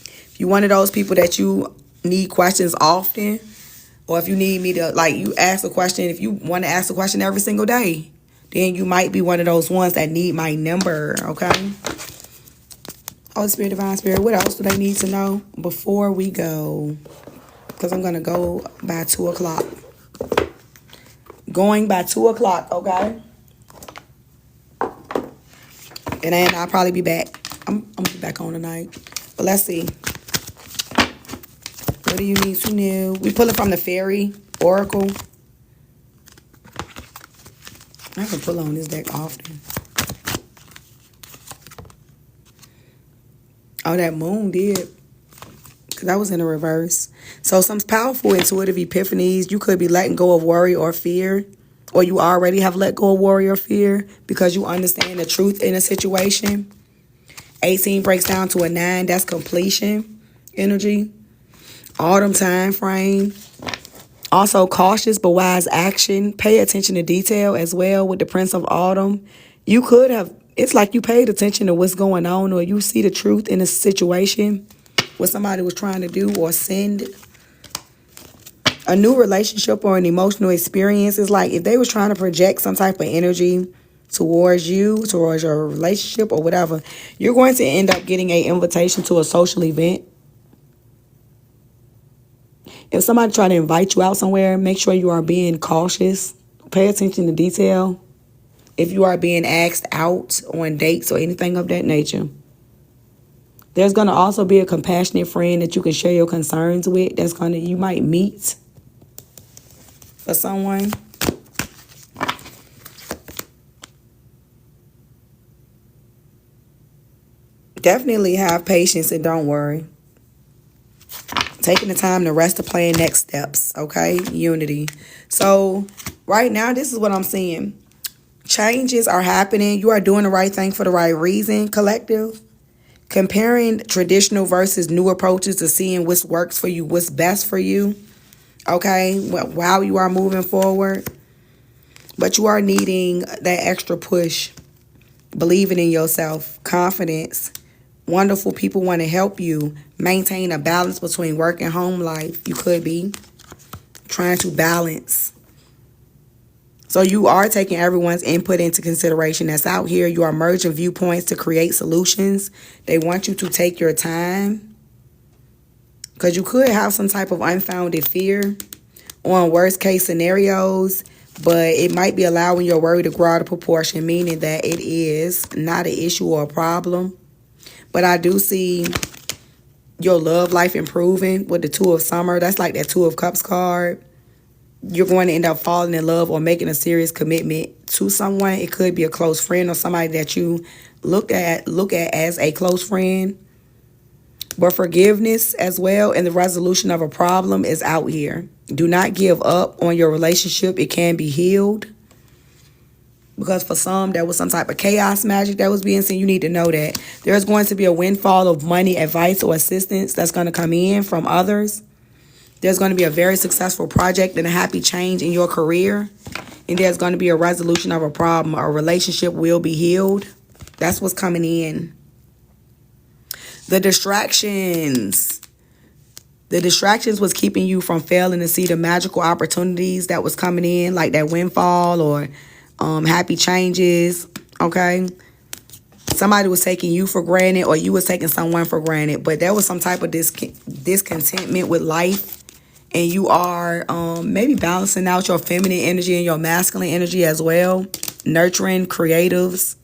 If you're one of those people that you need questions often. Or if you need me to, like, you ask a question. If you want to ask a question every single day. Then you might be one of those ones that need my number. Okay? Holy Spirit, Divine Spirit. What else do they need to know before we go? Because I'm going to go by 2 o'clock. Going by 2 o'clock, okay? And then I'll probably be back. I'm going to be back on tonight. But let's see. What do you need to know? We pull it from the Fairy Oracle. I can pull on this deck often. Oh, that moon did. Because I was in the reverse. So some powerful intuitive epiphanies. You could be letting go of worry or fear. Or you already have let go of worry or fear. Because you understand the truth in a situation. 18 breaks down to a 9. That's completion energy. Autumn time frame. Also cautious but wise action. Pay attention to detail as well with the Prince of Autumn. You could have, it's like you paid attention to what's going on, or you see the truth in a situation, what somebody was trying to do or send. A new relationship or an emotional experience is like if they was trying to project some type of energy towards you, towards your relationship or whatever, you're going to end up getting an invitation to a social event. If somebody try to invite you out somewhere, make sure you are being cautious. Pay attention to detail. If you are being asked out on dates or anything of that nature. There's going to also be a compassionate friend that you can share your concerns with. You might meet for someone. Definitely have patience and don't worry. Taking the time to rest to plan next steps, okay? Unity. So right now, this is what I'm seeing. Changes are happening. You are doing the right thing for the right reason, collective. Comparing traditional versus new approaches to seeing what works for you, what's best for you, okay? While you are moving forward. But you are needing that extra push. Believing in yourself, confidence. Wonderful people want to help you maintain a balance between work and home life. You could be trying to balance. So you are taking everyone's input into consideration that's out here. You are merging viewpoints to create solutions. They want you to take your time. Because you could have some type of unfounded fear on worst case scenarios. But it might be allowing your worry to grow out of proportion, meaning that it is not an issue or a problem. But I do see your love life improving with the Two of Summer. That's like that Two of Cups card. You're going to end up falling in love or making a serious commitment to someone. It could be a close friend or somebody that you look at as a close friend. But forgiveness as well and the resolution of a problem is out here. Do not give up on your relationship. It can be healed. Because for some, there was some type of chaos magic that was being seen. You need to know that there's going to be a windfall of money, advice, or assistance that's going to come in from others. There's going to be a very successful project and a happy change in your career. And there's going to be a resolution of a problem. A relationship will be healed. That's what's coming in. The distractions. The distractions was keeping you from failing to see the magical opportunities that was coming in, like that windfall or happy changes, okay? Somebody was taking you for granted or you was taking someone for granted, but there was some type of discontentment with life, and you are maybe balancing out your feminine energy and your masculine energy as well, nurturing creatives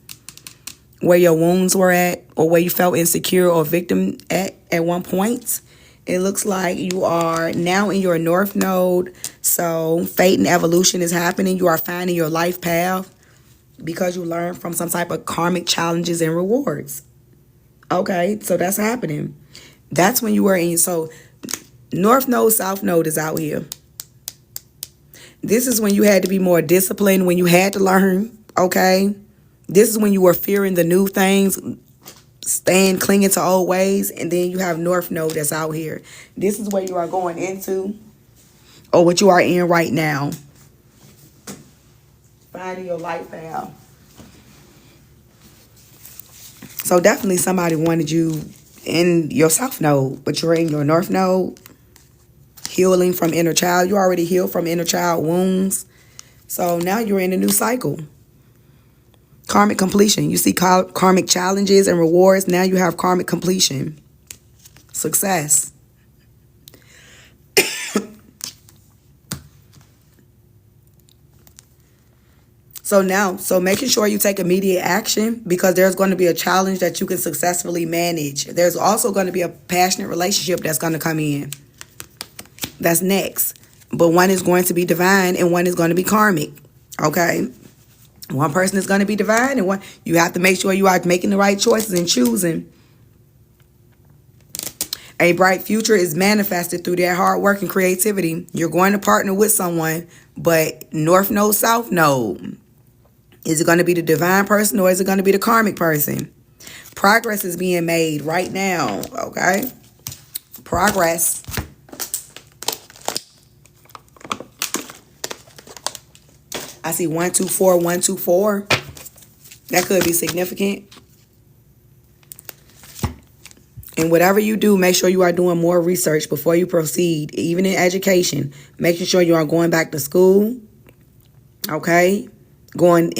where your wounds were at or where you felt insecure or victim at one point. It looks like you are now in your North Node. So fate and evolution is happening. You are finding your life path because you learned from some type of karmic challenges and rewards. Okay, so that's happening. That's when you were in. So North Node, South Node is out here. This is when you had to be more disciplined, when you had to learn. Okay, this is when you were fearing the new things, clinging to old ways, and then you have North Node that's out here. This is what you are going into, or what you are in right now. Finding your life path. So definitely somebody wanted you in your South Node, but you're in your North Node. Healing from inner child. You already healed from inner child wounds. So now you're in a new cycle. Karmic completion. You see karmic challenges and rewards. Now you have karmic completion. Success. So making sure you take immediate action, because there's going to be a challenge that you can successfully manage. There's also going to be a passionate relationship that's going to come in. That's next. But one is going to be divine and one is going to be karmic. Okay? One person is going to be divine, and one, you have to make sure you are making the right choices and choosing. A bright future is manifested through that hard work and creativity. You're going to partner with someone, but North Node, South Node. Is it going to be the divine person or is it going to be the karmic person? Progress is being made right now, okay? Progress. I see 124, 124. That could be significant. And whatever you do, make sure you are doing more research before you proceed. Even in education, making sure you are going back to school, okay? Going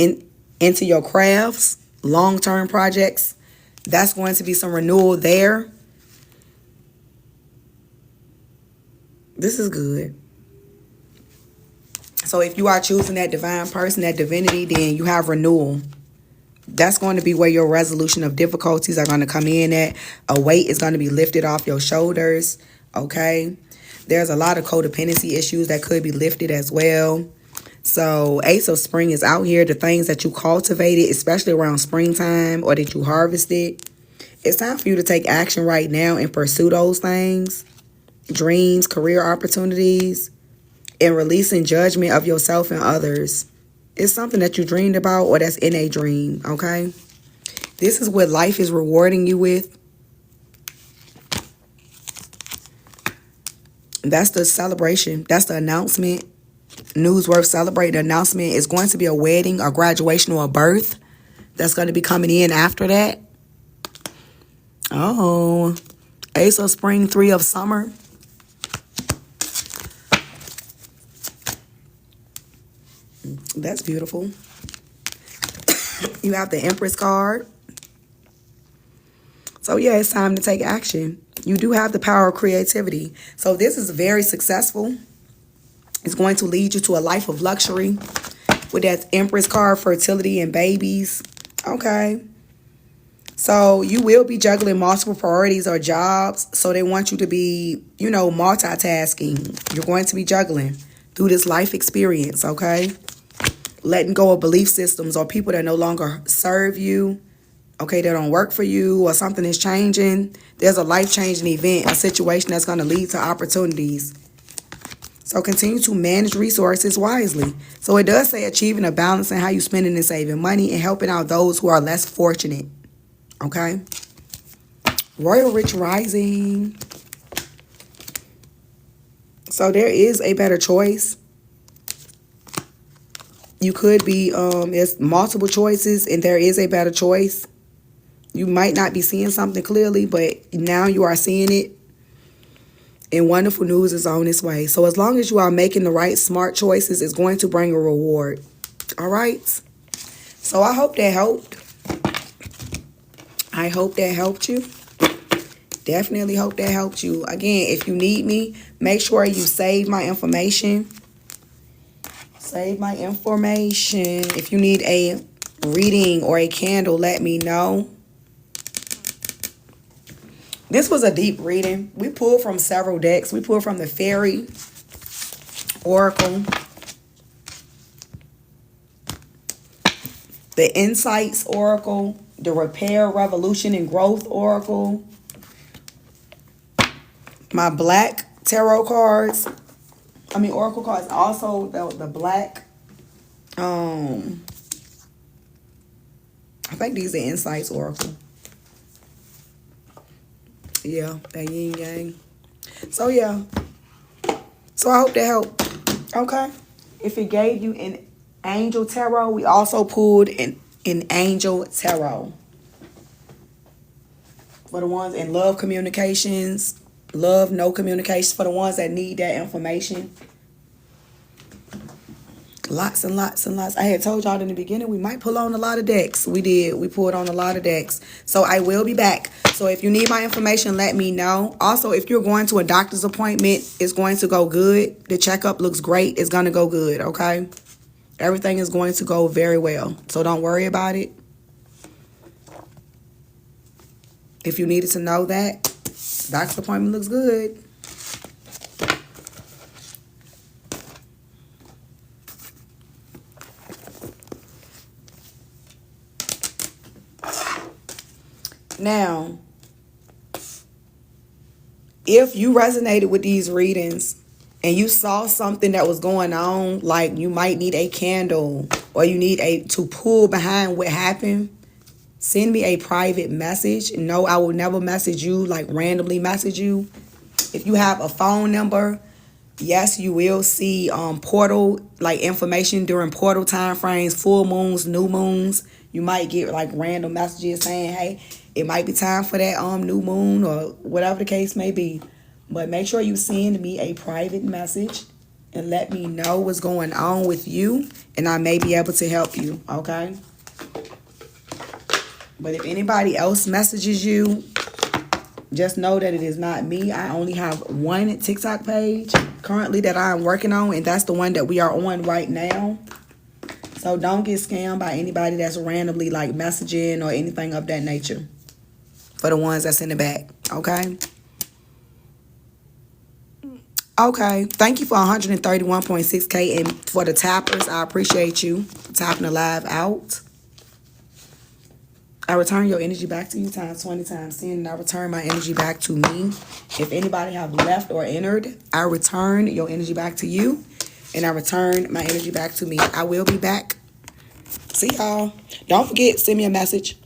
into your crafts, long-term projects. That's going to be some renewal there. This is good. So if you are choosing that divine person, that divinity, then you have renewal. That's going to be where your resolution of difficulties are going to come in at. A weight is going to be lifted off your shoulders, okay? There's a lot of codependency issues that could be lifted as well. So Ace of Spring is out here. The things that you cultivated, especially around springtime or that you harvested, it's time for you to take action right now and pursue those things. Dreams, career opportunities, and releasing judgment of yourself and others. It's something that you dreamed about or that's in a dream, okay? This is what life is rewarding you with. That's the celebration. That's the announcement. News worth celebrating. The announcement is going to be a wedding, a graduation, or a birth. That's going to be coming in after that. Oh, Ace of Spring, Three of Summer. That's beautiful. You have the Empress card. So yeah, it's time to take action. You do have the power of creativity. So this is very successful. It's going to lead you to a life of luxury. With that Empress card, fertility and babies. Okay. So you will be juggling multiple priorities or jobs. So they want you to be, multitasking. You're going to be juggling through this life experience, okay? Letting go of belief systems or people that no longer serve you, okay, that don't work for you, or something is changing. There's a life-changing event, a situation that's going to lead to opportunities. So continue to manage resources wisely. So it does say achieving a balance in how you spending and saving money and helping out those who are less fortunate, okay? Royal Rich Rising. So there is a better choice. You could be, there's multiple choices and there is a better choice. You might not be seeing something clearly, but now you are seeing it. And wonderful news is on its way. So as long as you are making the right smart choices, it's going to bring a reward. All right? So I hope that helped. I hope that helped you. Definitely hope that helped you. Again, if you need me, make sure you save my information. Save my information. If you need a reading or a candle, let me know. This was a deep reading. We pulled from several decks. We pulled from the Fairy Oracle, the Insights Oracle, the Repair, Revolution, and Growth Oracle, my Black Tarot cards. Oracle cards. Also, the Black. I think these are Insights Oracle. Yeah, that yin yang. So, yeah. So, I hope that helped. Okay. If it gave you an Angel Tarot, we also pulled an Angel Tarot. For the ones in love communications, love, no communications, for the ones that need that information. Lots and lots and lots. I had told y'all in the beginning we might pull on a lot of decks. We did. We pulled on a lot of decks. So I will be back. So if you need my information, let me know. Also, if you're going to a doctor's appointment, it's going to go good. The checkup looks great. It's going to go good, okay? Everything is going to go very well. So don't worry about it. If you needed to know that, doctor's appointment looks good. Now, if you resonated with these readings and you saw something that was going on, like you might need a candle or you need to pull behind what happened, send me a private message. No, I will never message you, like randomly message you. If you have a phone number, yes, you will see portal like information during portal time frames, full moons, new moons. You might get like random messages saying, hey, it might be time for that new moon or whatever the case may be. But make sure you send me a private message and let me know what's going on with you, and I may be able to help you, okay? But if anybody else messages you, just know that it is not me. I only have one TikTok page currently that I'm working on, and that's the one that we are on right now. So don't get scammed by anybody that's randomly like messaging or anything of that nature. For the ones that's in the back, okay? Okay, thank you for 131.6K, and for the tappers, I appreciate you for tapping the live out. I return your energy back to you times 20 times 10, and I return my energy back to me. If anybody have left or entered, I return your energy back to you, and I return my energy back to me. I will be back. See y'all. Don't forget, send me a message.